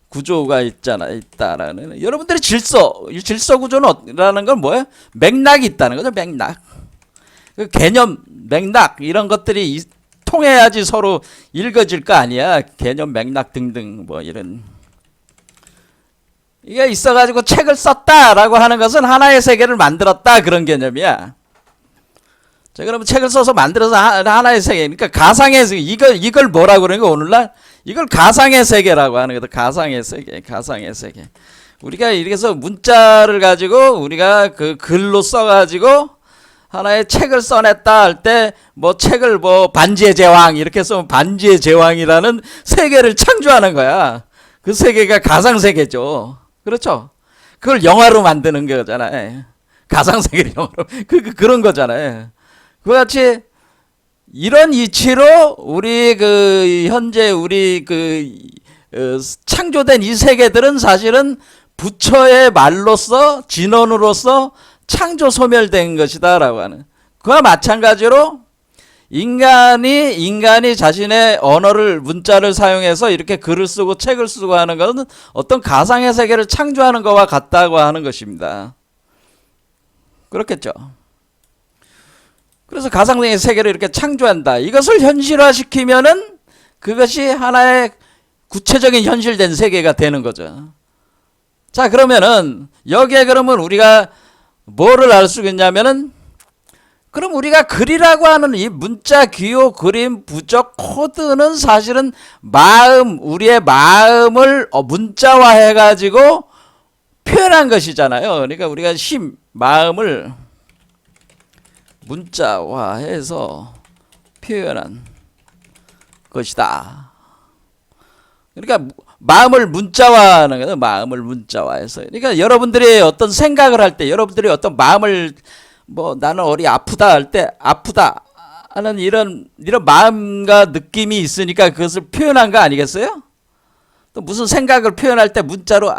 구조가 있다라는, 여러분들이 질서 구조라는 건 뭐예요? 맥락이 있다는 거죠. 맥락. 그 개념, 맥락 이런 것들이 통해야지 서로 읽어질 거 아니야. 개념, 맥락 등등 뭐 이런. 이게 있어가지고 책을 썼다라고 하는 것은 하나의 세계를 만들었다 그런 개념이야. 자, 그러면 책을 써서 만들어서 하나의 세계, 그러니까 가상의 세계, 이걸 뭐라고 그러는 거 오늘날? 이걸 가상의 세계라고 하는 거다. 가상의 세계. 우리가 이래서 문자를 가지고 우리가 그 글로 써가지고 하나의 책을 써냈다 할 때 뭐 책을 뭐 반지의 제왕 이렇게 쓰면 반지의 제왕이라는 세계를 창조하는 거야. 그 세계가 가상 세계죠. 그렇죠? 그걸 영화로 만드는 거잖아요. 가상 세계를 영화로 그런 거잖아요. 그와 같이 이런 이치로 우리 현재 우리 창조된 이 세계들은 사실은 부처의 말로서 진언으로서 창조 소멸된 것이다라고 하는. 그와 마찬가지로 인간이 자신의 언어를 문자를 사용해서 이렇게 글을 쓰고 책을 쓰고 하는 것은 어떤 가상의 세계를 창조하는 것과 같다고 하는 것입니다. 그렇겠죠? 그래서 가상의 세계를 이렇게 창조한다. 이것을 현실화시키면은 그것이 하나의 구체적인 현실된 세계가 되는 거죠. 자, 그러면은 여기에 그러면 우리가 뭐를 알 수 있냐면은, 그럼 우리가 글이라고 하는 이 문자, 기호, 그림, 부적, 코드는 사실은 우리의 마음을 문자화해가지고 표현한 것이잖아요. 그러니까 우리가 마음을 문자화해서 표현한 것이다. 그러니까 마음을 문자화하는 거예요. 마음을 문자화해서. 그러니까 여러분들이 어떤 생각을 할 때, 여러분들이 어떤 마음을 나는 어디 아프다 할 때 아프다 하는 이런 마음과 느낌이 있으니까 그것을 표현한 거 아니겠어요? 또 무슨 생각을 표현할 때 문자로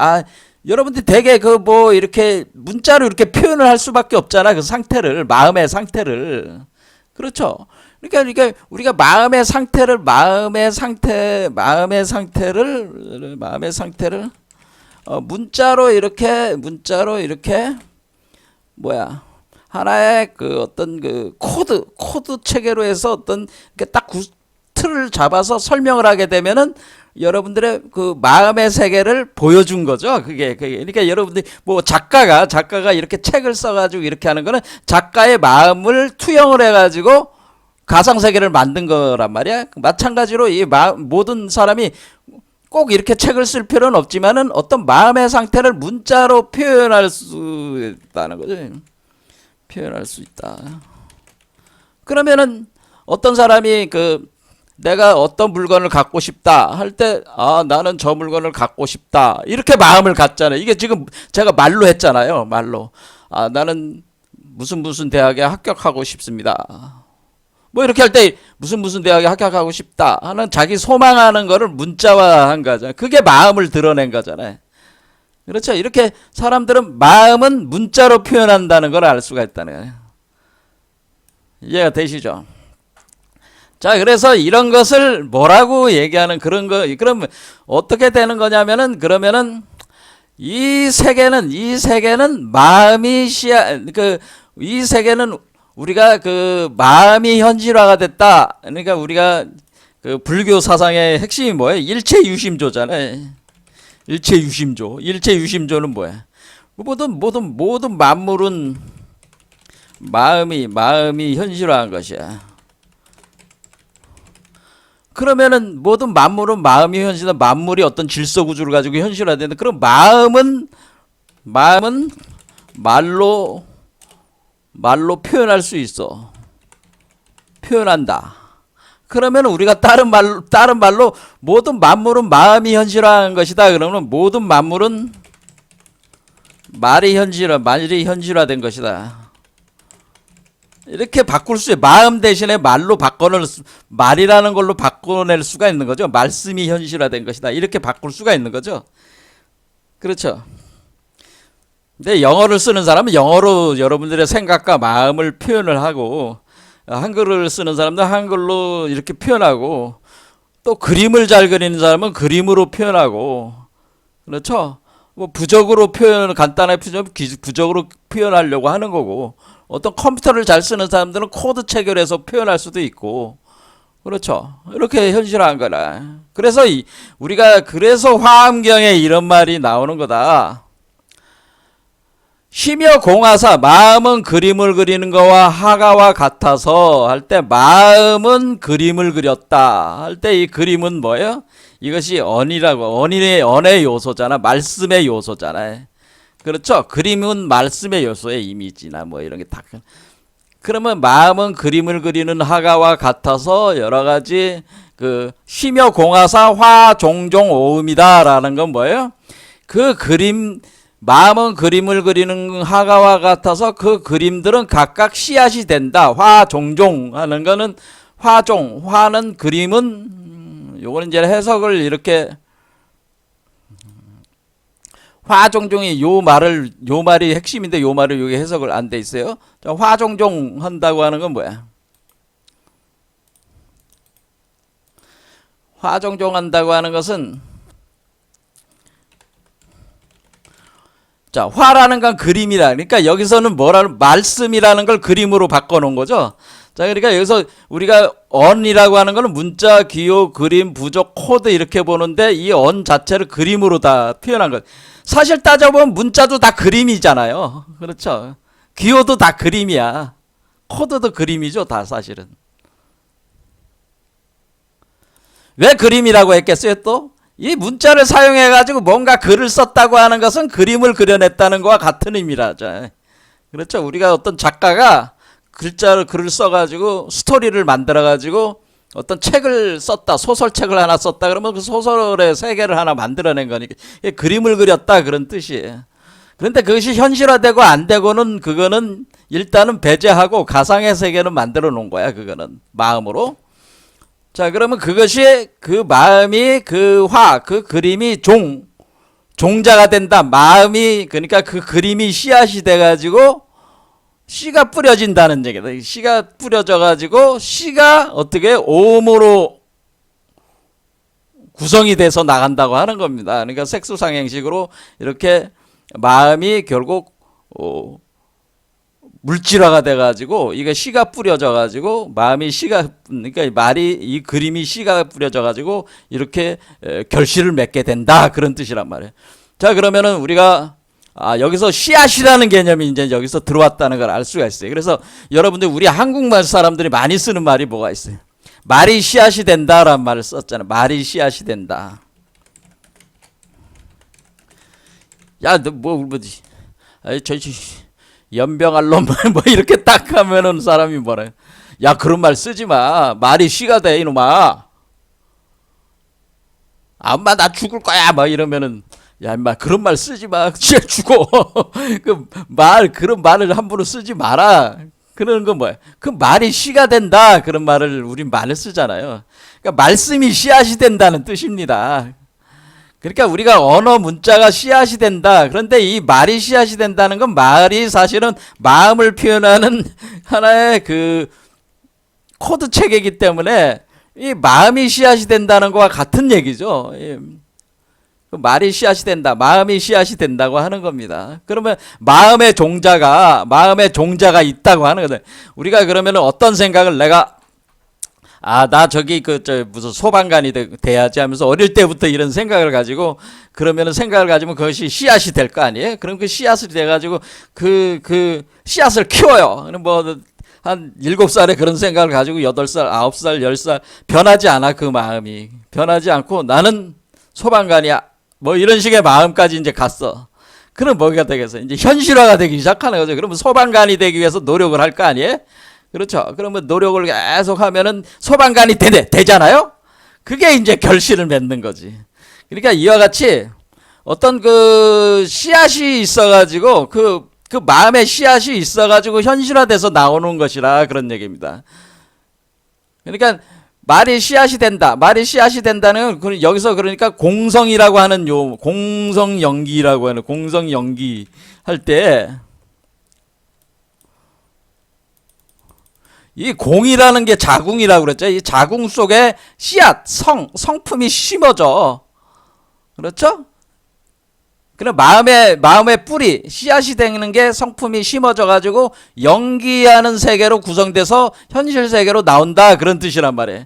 여러분들이 되게 이렇게 문자로 이렇게 표현을 할 수밖에 없잖아. 그 상태를, 마음의 상태를. 그렇죠? 그러니까 우리가 마음의 상태를 문자로 이렇게 하나의 어떤 코드 체계로 해서 어떤 딱 틀을 잡아서 설명을 하게 되면은 여러분들의 그 마음의 세계를 보여준 거죠. 그러니까 여러분들이 작가가 이렇게 책을 써가지고 이렇게 하는 거는 작가의 마음을 투영을 해가지고 가상 세계를 만든 거란 말이야. 마찬가지로 모든 사람이 꼭 이렇게 책을 쓸 필요는 없지만은 어떤 마음의 상태를 문자로 표현할 수 있다는 거죠. 표현할 수 있다. 그러면은 어떤 사람이 내가 어떤 물건을 갖고 싶다 할 때 나는 저 물건을 갖고 싶다 이렇게 마음을 갖잖아요. 이게 지금 제가 말로 했잖아요. 말로 나는 무슨 대학에 합격하고 싶습니다. 뭐 이렇게 할 때 무슨 대학에 합격하고 싶다 하는 자기 소망하는 거를 문자화한 거잖아요. 그게 마음을 드러낸 거잖아요. 그렇죠? 이렇게 사람들은 마음은 문자로 표현한다는 걸 알 수가 있다는 거예요. 이해가 되시죠? 자, 그래서 이런 것을 뭐라고 얘기하는 그런 거, 그럼 어떻게 되는 거냐면은, 그러면은, 이 세계는 이 세계는 우리가 마음이 현실화가 됐다. 그러니까 우리가 불교 사상의 핵심이 뭐예요? 일체유심조잖아요. 일체유심조는 뭐야? 모든 만물은 마음이 현실화한 것이야. 그러면은 모든 만물은 마음이 현실화, 만물이 어떤 질서 구조를 가지고 현실화되는데, 그럼 마음은 말로 표현할 수 있어. 표현한다. 그러면 우리가 다른 말로 모든 만물은 마음이 현실화한 것이다. 그러면 모든 만물은 말이 현실화된 것이다. 이렇게 바꿀 수 있어요. 마음 대신에 말이라는 걸로 바꿔낼 수가 있는 거죠. 말씀이 현실화된 것이다. 이렇게 바꿀 수가 있는 거죠. 그렇죠. 근데 영어를 쓰는 사람은 영어로 여러분들의 생각과 마음을 표현을 하고, 한글을 쓰는 사람도 한글로 이렇게 표현하고, 또 그림을 잘 그리는 사람은 그림으로 표현하고, 그렇죠. 뭐 간단하게 부적으로 표현하려고 하는 거고, 어떤 컴퓨터를 잘 쓰는 사람들은 코드 체결해서 표현할 수도 있고, 그렇죠. 이렇게 현실화한 거라. 그래서 그래서 화엄경에 이런 말이 나오는 거다. 시며 공하사, 마음은 그림을 그리는 거와 하가와 같아서 할 때, 마음은 그림을 그렸다 할 때, 이 그림은 뭐예요? 이것이 언의 요소잖아. 말씀의 요소잖아요. 그렇죠. 그림은 말씀의 요소의 이미지나 뭐 이런 게 다. 그러면 마음은 그림을 그리는 하가와 같아서 여러 가지 시며 공하사 화 종종 오음이다라는 건 뭐예요? 마음은 그림을 그리는 하가와 같아서 그 그림들은 각각 씨앗이 된다. 화 종종 하는 거는 화는 그림은 요거는 이제 해석을 이렇게 화종종이 요 말이 핵심인데 요 말을 여기 해석을 안 돼 있어요. 자, 화종종 한다고 하는 건 뭐야? 화종종 한다고 하는 것은, 자, 화라는 건 그림이라. 그러니까 여기서는 말씀이라는 걸 그림으로 바꿔 놓은 거죠. 자, 그러니까 여기서 우리가 언이라고 하는 거는 문자, 기호, 그림, 부족, 코드 이렇게 보는데, 이 언 자체를 그림으로 다 표현한 것. 사실 따져보면 문자도 다 그림이잖아요. 그렇죠. 기호도 다 그림이야. 코드도 그림이죠, 다 사실은. 왜 그림이라고 했겠어요, 또? 이 문자를 사용해가지고 뭔가 글을 썼다고 하는 것은 그림을 그려냈다는 것과 같은 의미라죠. 그렇죠. 우리가 어떤 작가가 글을 써가지고 스토리를 만들어가지고 어떤 책을 썼다, 소설책을 하나 썼다 그러면 그 소설의 세계를 하나 만들어낸 거니까 그림을 그렸다 그런 뜻이에요. 그런데 그것이 현실화되고 안 되고는 그거는 일단은 배제하고 가상의 세계는 만들어 놓은 거야. 그거는 마음으로. 자, 그러면 그것이 그 마음이 그 그림이 종자가 된다. 마음이, 그러니까 그 그림이 씨앗이 돼가지고 씨가 뿌려진다는 얘기다. 씨가 뿌려져가지고 씨가 어떻게 오음으로 구성이 돼서 나간다고 하는 겁니다. 그러니까 색소상행식으로 이렇게 마음이 결국 물질화가 돼가지고 이게 씨가 뿌려져가지고 그러니까 이 그림이 씨가 뿌려져가지고 이렇게 결실을 맺게 된다 그런 뜻이란 말이에요. 자, 그러면은 우리가 여기서 씨앗이라는 개념이 이제 여기서 들어왔다는 걸 알 수가 있어요. 그래서 여러분들 우리 한국말 사람들이 많이 쓰는 말이 뭐가 있어요? 말이 씨앗이 된다라는 말을 썼잖아요. 말이 씨앗이 된다. 야, 너 뭐지? 연병할 놈 뭐 이렇게 딱 하면은 사람이 뭐래? 야, 그런 말 쓰지 마. 말이 씨가 돼 이놈아. 엄마 나 죽을 거야. 막 이러면은. 야, 임마, 그런 말 쓰지 마. 진짜 죽어. 그런 말을 함부로 쓰지 마라. 그러는 건 뭐야? 그 말이 씨가 된다. 그런 말을 우린 많이 쓰잖아요. 그러니까 말씀이 씨앗이 된다는 뜻입니다. 그러니까 우리가 언어 문자가 씨앗이 된다. 그런데 이 말이 씨앗이 된다는 건 말이 사실은 마음을 표현하는 하나의 코드 체계이기 때문에 이 마음이 씨앗이 된다는 것과 같은 얘기죠. 말이 씨앗이 된다. 마음이 씨앗이 된다고 하는 겁니다. 그러면 마음의 종자가 있다고 하는 거다. 우리가 그러면 어떤 생각을 내가 나 저기 무슨 소방관이 돼야지 하면서 어릴 때부터 이런 생각을 가지고, 그러면은 생각을 가지면 그것이 씨앗이 될 거 아니에요? 그럼 그 씨앗이 돼가지고 그 씨앗을 키워요. 그럼 뭐 한 7살에 그런 생각을 가지고 8살, 9살, 10살 변하지 않아. 그 마음이 변하지 않고 나는 소방관이야, 뭐 이런 식의 마음까지 이제 갔어. 그럼 뭐가 되겠어? 이제 현실화가 되기 시작하는 거죠. 그러면 소방관이 되기 위해서 노력을 할 거 아니에요? 그렇죠. 그러면 노력을 계속 하면은 소방관이 되잖아요? 그게 이제 결실을 맺는 거지. 그러니까 이와 같이 어떤 그 씨앗이 있어가지고 그 마음의 씨앗이 있어가지고 현실화돼서 나오는 것이라 그런 얘기입니다. 그러니까 말이 씨앗이 된다. 말이 씨앗이 된다는 건 여기서 그러니까 공성이라고 하는 공성연기라고 하는 공성연기 할 때 이 공이라는 게 자궁이라고 그랬죠. 이 자궁 속에 씨앗, 성품이 심어져. 그렇죠? 그럼 마음의 뿌리, 씨앗이 되는 게 성품이 심어져 가지고 연기하는 세계로 구성돼서 현실 세계로 나온다, 그런 뜻이란 말이에요.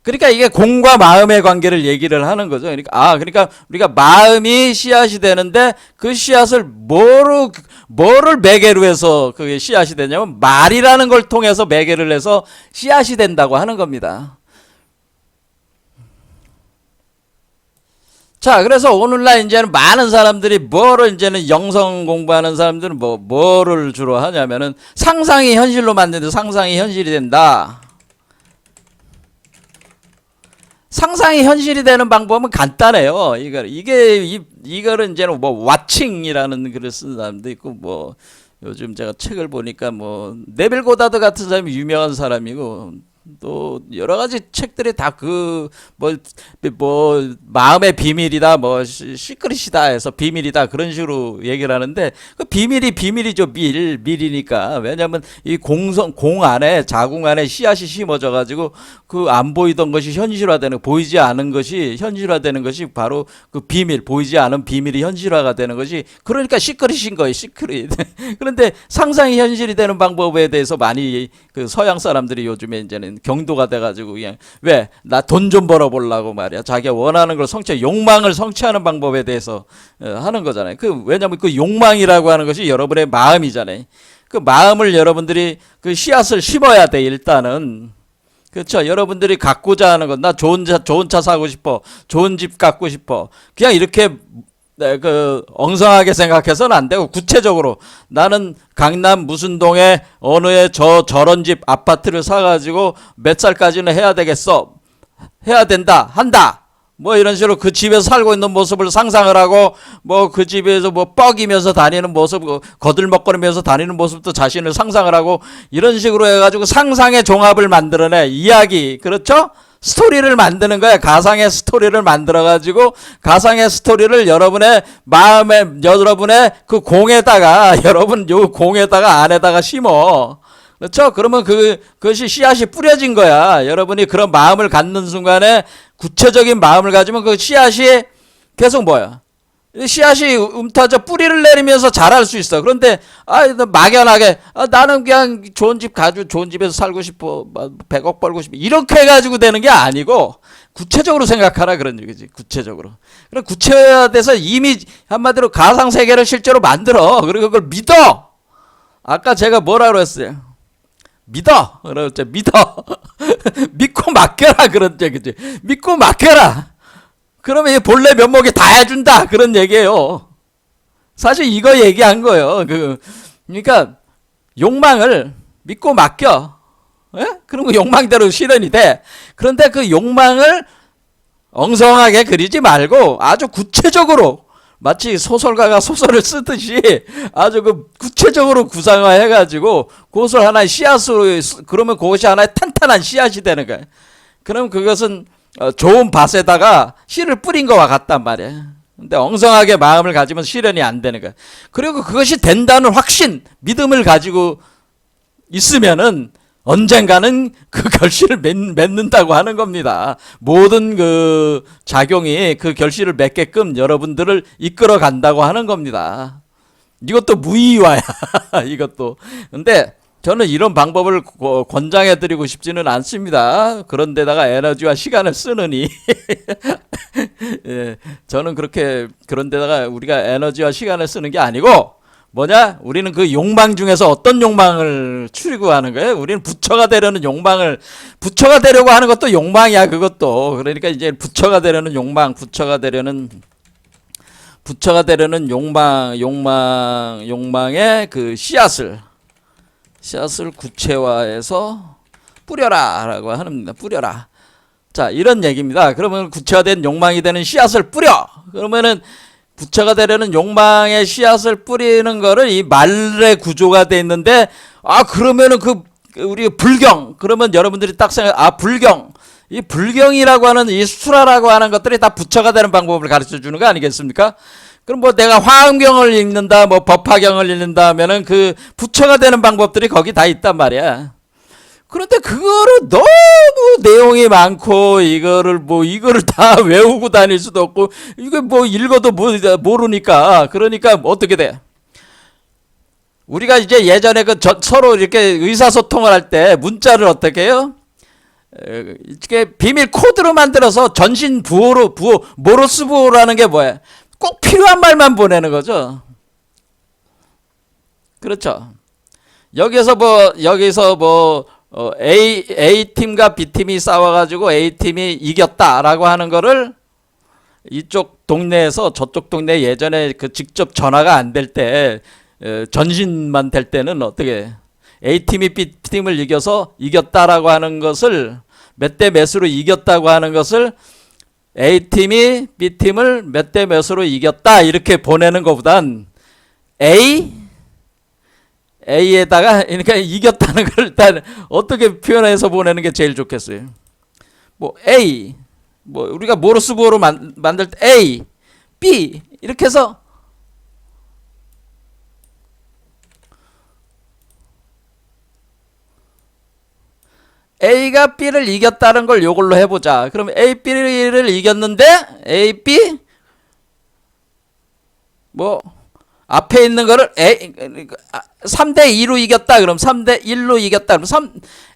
그러니까 이게 공과 마음의 관계를 얘기를 하는 거죠. 그러니까 우리가 마음이 씨앗이 되는데 그 씨앗을 뭐를 매개로 해서 그게 씨앗이 되냐면 말이라는 걸 통해서 매개를 해서 씨앗이 된다고 하는 겁니다. 자, 그래서 오늘날 이제는 많은 사람들이 이제는 영성 공부하는 사람들은 뭐를 주로 하냐면은 상상이 현실로 만드는데 상상이 현실이 된다. 상상이 현실이 되는 방법은 간단해요. 이거를 이제는 와칭이라는 글을 쓴 사람도 있고, 요즘 제가 책을 보니까 네빌 고다드 같은 사람이 유명한 사람이고, 또 여러 가지 책들이 다 마음의 비밀이다, 시크릿이다 해서 비밀이다, 그런 식으로 얘기를 하는데, 그 비밀이죠. 밀이니까. 왜냐면 이 공 안에, 자궁 안에 씨앗이 심어져 가지고 그 안 보이던 것이 현실화되는, 보이지 않은 것이 현실화되는 것이 바로 그 비밀, 보이지 않은 비밀이 현실화가 되는 것이, 그러니까 시크릿인 거예요. 시크릿. 그런데 상상이 현실이 되는 방법에 대해서 많이 그 서양 사람들이 요즘에 이제는 경도가 돼가지고 그냥 나 돈 좀 벌어보려고 말이야. 자기가 원하는 걸 욕망을 성취하는 방법에 대해서 하는 거잖아요. 왜냐면 그 욕망이라고 하는 것이 여러분의 마음이잖아요. 그 마음을 여러분들이 그 씨앗을 심어야 돼, 일단은. 그렇죠. 여러분들이 갖고자 하는 건, 나 좋은 차 사고 싶어, 좋은 집 갖고 싶어, 그냥 이렇게 엉성하게 생각해서는 안 되고, 구체적으로 나는 강남 무슨 동에 어느에 저런 집 아파트를 사가지고 몇 살까지는 해야 되겠어, 해야 된다, 한다, 이런 식으로 그 집에서 살고 있는 모습을 상상을 하고, 그 집에서 뻐기면서 다니는 모습, 거들먹거리면서 다니는 모습도 자신을 상상을 하고, 이런 식으로 해가지고 상상의 종합을 만들어내. 이야기, 그렇죠? 스토리를 만드는 거야. 가상의 스토리를 만들어가지고, 가상의 스토리를 여러분의 마음에, 여러분의 그 공에다가, 공에다가 안에다가 심어. 그렇죠? 그러면 그것이 씨앗이 뿌려진 거야. 여러분이 그런 마음을 갖는 순간에, 구체적인 마음을 가지면 그 씨앗이 계속 씨앗이 뿌리를 내리면서 자랄 수 있어. 그런데 막연하게 나는 그냥 좋은 집에서 살고 싶어, 100억 벌고 싶어, 이렇게 해가지고 되는 게 아니고 구체적으로 생각하라, 그런 얘기지. 구체적으로. 그럼 구체화돼서 이미 한마디로 가상 세계를 실제로 만들어. 그리고 그걸 믿어. 아까 제가 뭐라 그랬어요? 믿어. 그렇죠. 믿어. 믿고 맡겨라, 그런 얘기지. 믿고 맡겨라. 그러면 이 본래 면목이 다 해준다, 그런 얘기예요. 사실 이거 얘기한 거예요. 그러니까 욕망을 믿고 맡겨. 예? 그럼 그 욕망대로 실현이 돼. 그런데 그 욕망을 엉성하게 그리지 말고 아주 구체적으로, 마치 소설가가 소설을 쓰듯이 아주 구체적으로 구상화해가지고 그것을 하나의 씨앗으로, 그러면 그것이 하나의 탄탄한 씨앗이 되는 거야. 그럼 그것은 좋은 밭에다가 씨를 뿌린 거와 같단 말이야. 근데 엉성하게 마음을 가지면 실현이 안 되는 거야. 그리고 그것이 된다는 확신, 믿음을 가지고 있으면은 언젠가는 그 결실을 맺는다고 하는 겁니다. 모든 그 작용이 그 결실을 맺게끔 여러분들을 이끌어 간다고 하는 겁니다. 이것도 무의화야. 이것도. 근데 저는 이런 방법을 권장해 드리고 싶지는 않습니다. 그런데다가 에너지와 시간을 쓰느니 예, 저는 그런데다가 우리가 에너지와 시간을 쓰는 게 아니고 뭐냐? 우리는 그 욕망 중에서 어떤 욕망을 추구하는 거예요? 우리는 부처가 되려는 욕망을, 부처가 되려고 하는 것도 욕망이야, 그것도. 그러니까 이제 부처가 되려는 욕망, 부처가 되려는 욕망의 그 씨앗을 구체화해서 뿌려라라고 합니다. 뿌려라. 자, 이런 얘기입니다. 그러면 구체화된 욕망이 되는 씨앗을 뿌려. 그러면은 부처가 되려는 욕망의 씨앗을 뿌리는 거를 이 말의 구조가 돼 있는데, 그러면은 우리 불경, 그러면 여러분들이 딱 이 불경이라고 하는 이 수라라고 하는 것들이 다 부처가 되는 방법을 가르쳐 주는 거 아니겠습니까? 그럼 뭐 내가 화엄경을 읽는다, 뭐 법화경을 읽는다 하면은 그 부처가 되는 방법들이 거기 다 있단 말이야. 그런데 그거를 너무 내용이 많고 이거를 다 외우고 다닐 수도 없고, 이거 뭐 읽어도 모르니까, 그러니까 어떻게 돼? 우리가 이제 예전에 서로 이렇게 의사소통을 할 때 문자를 어떻게 해요? 이렇게 비밀 코드로 만들어서 전신 모로스 부호라는 게 뭐예요? 꼭 필요한 말만 보내는 거죠. 그렇죠. 여기서 A팀과 B팀이 싸워가지고 A팀이 이겼다라고 하는 거를 이쪽 동네에서 저쪽 동네 예전에 직접 전화가 안 될 때, 전신만 될 때는 어떻게 A팀이 B팀을 이겼다라고 하는 것을, 몇 대 몇으로 이겼다고 하는 것을 A팀이 B팀을 몇 대 몇으로 이겼다 이렇게 보내는 것보단 A에다가, 그러니까 이겼다는 걸 일단 어떻게 표현해서 보내는 게 제일 좋겠어요? 우리가 모르스부호로 만들 때 A, B 이렇게 해서 A가 B를 이겼다는 걸 요걸로 해보자. 그럼 A, B를 이겼는데 A, B 앞에 있는 거를 3대 2로 이겼다. 그럼 3대 1로 이겼다. 그럼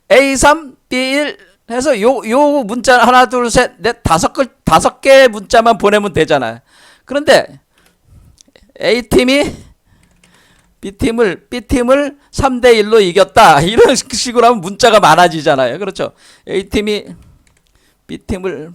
A3, B1 해서 요 문자 하나, 둘, 셋, 넷, 다섯 개 문자만 보내면 되잖아요. 그런데 A팀이 B팀을 3대 1로 이겼다. 이런 식으로 하면 문자가 많아지잖아요. 그렇죠? A팀이 B팀을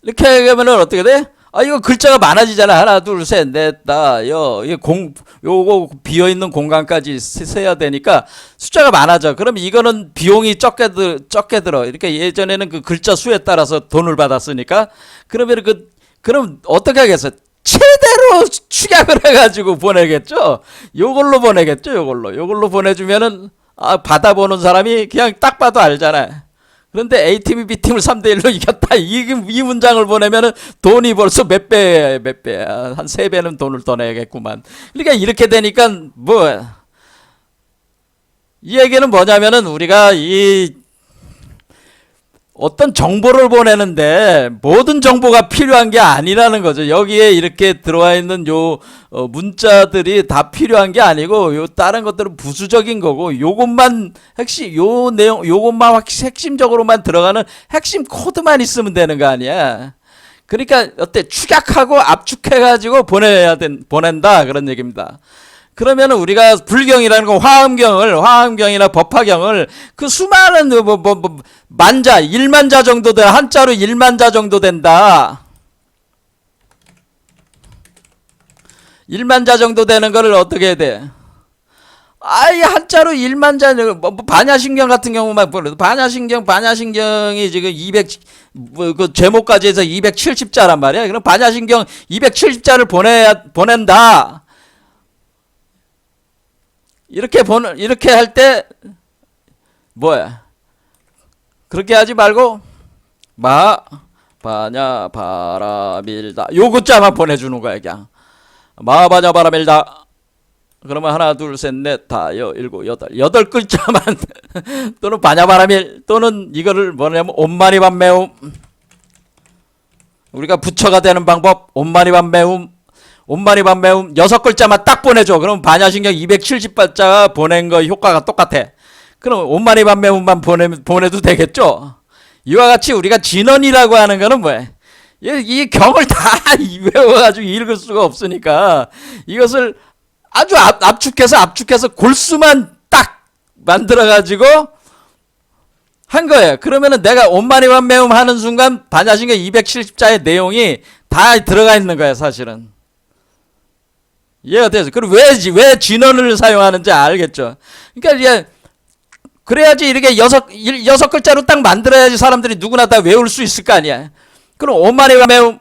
이렇게 하면은 어떻게 돼? 이거 글자가 많아지잖아. 하나, 둘, 셋, 넷, 다, 요거 비어있는 공간까지 세야 되니까 숫자가 많아져. 그럼 이거는 비용이 적게 들어. 이렇게 예전에는 그 글자 수에 따라서 돈을 받았으니까. 그럼 어떻게 하겠어? 최대로 축약을 해가지고 보내겠죠? 요걸로 보내겠죠? 요걸로 보내주면은, 받아보는 사람이 그냥 딱 봐도 알잖아요. 그런데 A팀이 B팀을 3대 1로 이겼다. 이 문장을 보내면은 돈이 벌써 몇 배야. 한 3배는 돈을 더 내야겠구만. 그러니까 이렇게 되니까 이 얘기는 뭐냐면은 우리가 어떤 정보를 보내는데 모든 정보가 필요한 게 아니라는 거죠. 여기에 이렇게 들어와 있는 문자들이 다 필요한 게 아니고 다른 것들은 부수적인 거고, 요것만 핵심적으로만 들어가는 핵심 코드만 있으면 되는 거 아니야. 그러니까 축약하고 압축해가지고 보낸다 그런 얘기입니다. 그러면 우리가 불경이라는 거, 화엄경이나 법화경을 그 수많은 만자, 1만자 정도 돼. 한자로 1만자 정도 된다. 1만자 정도 되는 거를 어떻게 해야 돼? 한자로 1만자, 반야신경 같은 경우만 보려도 반야신경이 지금 그 제목까지 해서 270자란 말이야. 그럼 반야신경 270자를 보낸다. 이렇게 할 때 뭐야? 그렇게 하지 말고 바냐 바라밀다 요 글자만 보내주는 거야. 그냥 바냐 바라밀다 그러면 하나, 둘, 셋, 넷, 다, 일곱, 여덟 글자만 또는 바냐바라밀 또는 이거를 뭐냐면 옴마니밤메움. 우리가 부처가 되는 방법 옴마니밤메움. 옴마니밤메움 6글자만 딱 보내줘. 그럼 반야신경 270발자 보낸 거 효과가 똑같아. 그럼 옴마니밤메움만 보내도 되겠죠. 이와 같이 우리가 진언이라고 하는 거는 뭐야? 이 경을 다 외워가지고 읽을 수가 없으니까 이것을 아주 압축해서 골수만 딱 만들어가지고 한 거예요. 그러면은 내가 옴마니밤메움 하는 순간 반야신경 270자의 내용이 다 들어가 있는 거예요, 사실은. 이해가 돼서. 그리고 왜 진언을 사용하는지 알겠죠. 그러니까 이제 그래야지 이렇게 여섯 글자로 딱 만들어야지 사람들이 누구나 다 외울 수 있을 거 아니야. 그럼 옴마니밤메움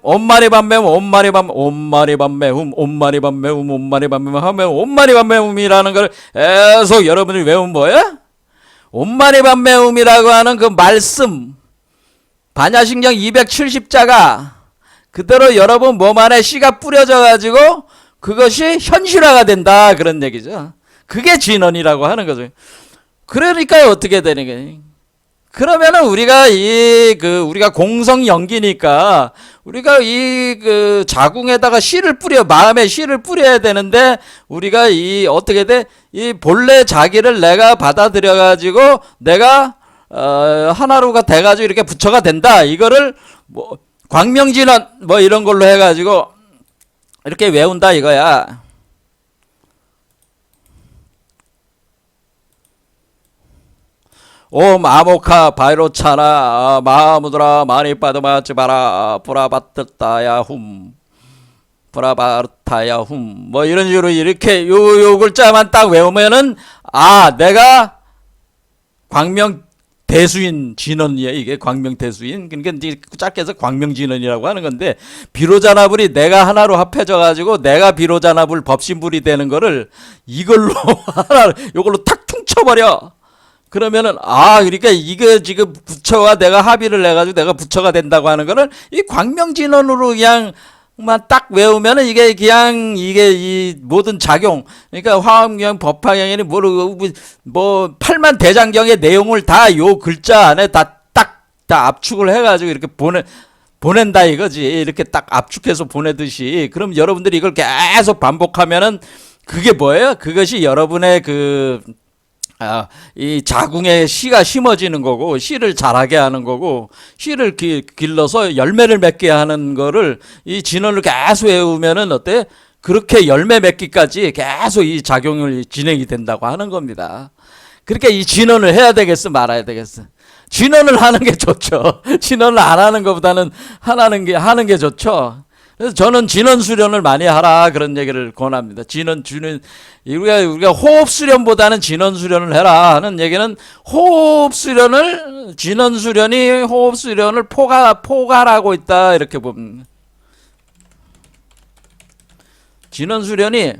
하면 옴마니밤메움이라는 걸 계속 여러분이 외우면 뭐야? 옴마니밤메움이라고 하는 그 말씀 반야신경 270자가 그대로 여러분 몸 안에 씨가 뿌려져 가지고 그것이 현실화가 된다, 그런 얘기죠. 그게 진언이라고 하는 거죠. 그러니까 어떻게 되는 거예요? 그러면은 우리가 우리가 공성연기니까 우리가 자궁에다가 씨를 마음에 씨를 뿌려야 되는데 우리가 어떻게 돼? 이 본래 자기를 내가 받아들여 가지고 내가 하나로가 돼 가지고 이렇게 부처가 된다. 이거를 뭐 광명진언 뭐 이런 걸로 해 가지고 이렇게 외운다 이거야. 옴 아모카 바이로차나 마하무드라 마니빠드마치바라 브라바트타야 브라바르타야 뭐 이런 식으로 이렇게 요 글자만 딱 외우면은 내가 광명 대수인 진언이야. 이게 광명 대수인. 그러니까 짧게 해서 광명 진언이라고 하는 건데, 비로자나불이 내가 하나로 합해져 가지고 내가 비로자나불 법신불이 되는 거를 이걸로 요걸로 탁 퉁쳐버려. 그러면은 그러니까 이거 지금 부처와 내가 합의를 해가지고 내가 부처가 된다고 하는 거는 이 광명진언으로 그냥만 딱 외우면은 이게 그냥 이 모든 작용, 그러니까 화엄경, 법화경이 뭐 팔만 대장경의 내용을 다 요 글자 안에 다 압축을 해가지고 이렇게 보낸다 이거지. 이렇게 딱 압축해서 보내듯이. 그럼 여러분들이 이걸 계속 반복하면은 그게 뭐예요? 그것이 여러분의 이 자궁에 씨가 심어지는 거고, 씨를 자라게 하는 거고, 씨를 길러서 열매를 맺게 하는 거를 이 진언을 계속 외우면은 어때? 그렇게 열매 맺기까지 계속 이 작용을 진행이 된다고 하는 겁니다. 그러니까 이 진언을 해야 되겠어, 말아야 되겠어? 진언을 하는 게 좋죠. 진언을 안 하는 것보다는 하는 게 좋죠. 그래서 저는 진언 수련을 많이 하라, 그런 얘기를 권합니다. 우리가 호흡 수련보다는 진언 수련을 해라 하는 얘기는, 진언 수련이 호흡 수련을 포괄하고 있다, 이렇게 봅니다. 진언 수련이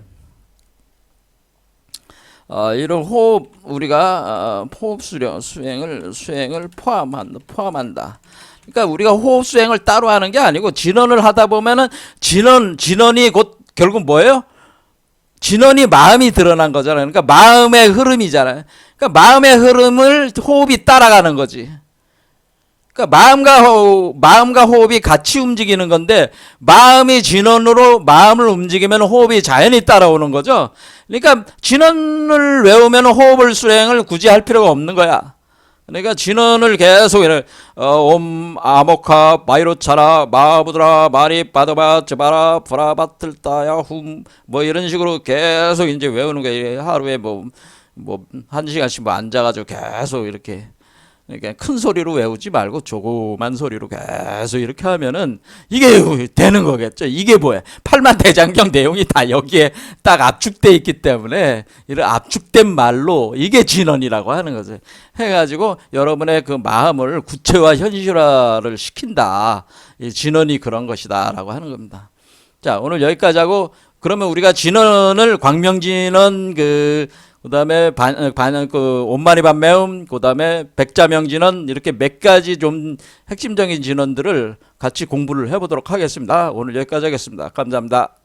이런 우리가 호흡 수행을 포함한다. 그러니까 우리가 호흡 수행을 따로 하는 게 아니고, 진언을 하다 보면은 진언이 곧 결국 뭐예요? 진언이 마음이 드러난 거잖아요. 그러니까 마음의 흐름이잖아요. 그러니까 마음의 흐름을 호흡이 따라가는 거지. 그러니까 마음과 호흡이 같이 움직이는 건데, 마음이 진언으로 마음을 움직이면 호흡이 자연히 따라오는 거죠. 그러니까 진언을 외우면 호흡을 수행을 굳이 할 필요가 없는 거야. 그러니까 진언을 계속 옴 아모카 바이로차라 마부드라 마리 빠드바 즈바라 브라바틀타야 뭐 이런 식으로 계속 이제 외우는 거예요. 하루에 뭐 1시간씩 앉아가지고 계속 이렇게. 그러니까 큰 소리로 외우지 말고 조그만 소리로 계속 이렇게 하면은 이게 되는 거겠죠. 이게 뭐야? 팔만 대장경 내용이 다 여기에 딱 압축돼 있기 때문에 이런 압축된 말로 이게 진언이라고 하는 거죠. 해가지고 여러분의 그 마음을 구체화 현실화를 시킨다. 이 진언이 그런 것이다라고 하는 겁니다. 자, 오늘 여기까지 하고, 그러면 우리가 진언을 광명진언 그다음에 옴마니밤메움, 그다음에 백자명진언, 이렇게 몇 가지 좀 핵심적인 진언들을 같이 공부를 해보도록 하겠습니다. 오늘 여기까지 하겠습니다. 감사합니다.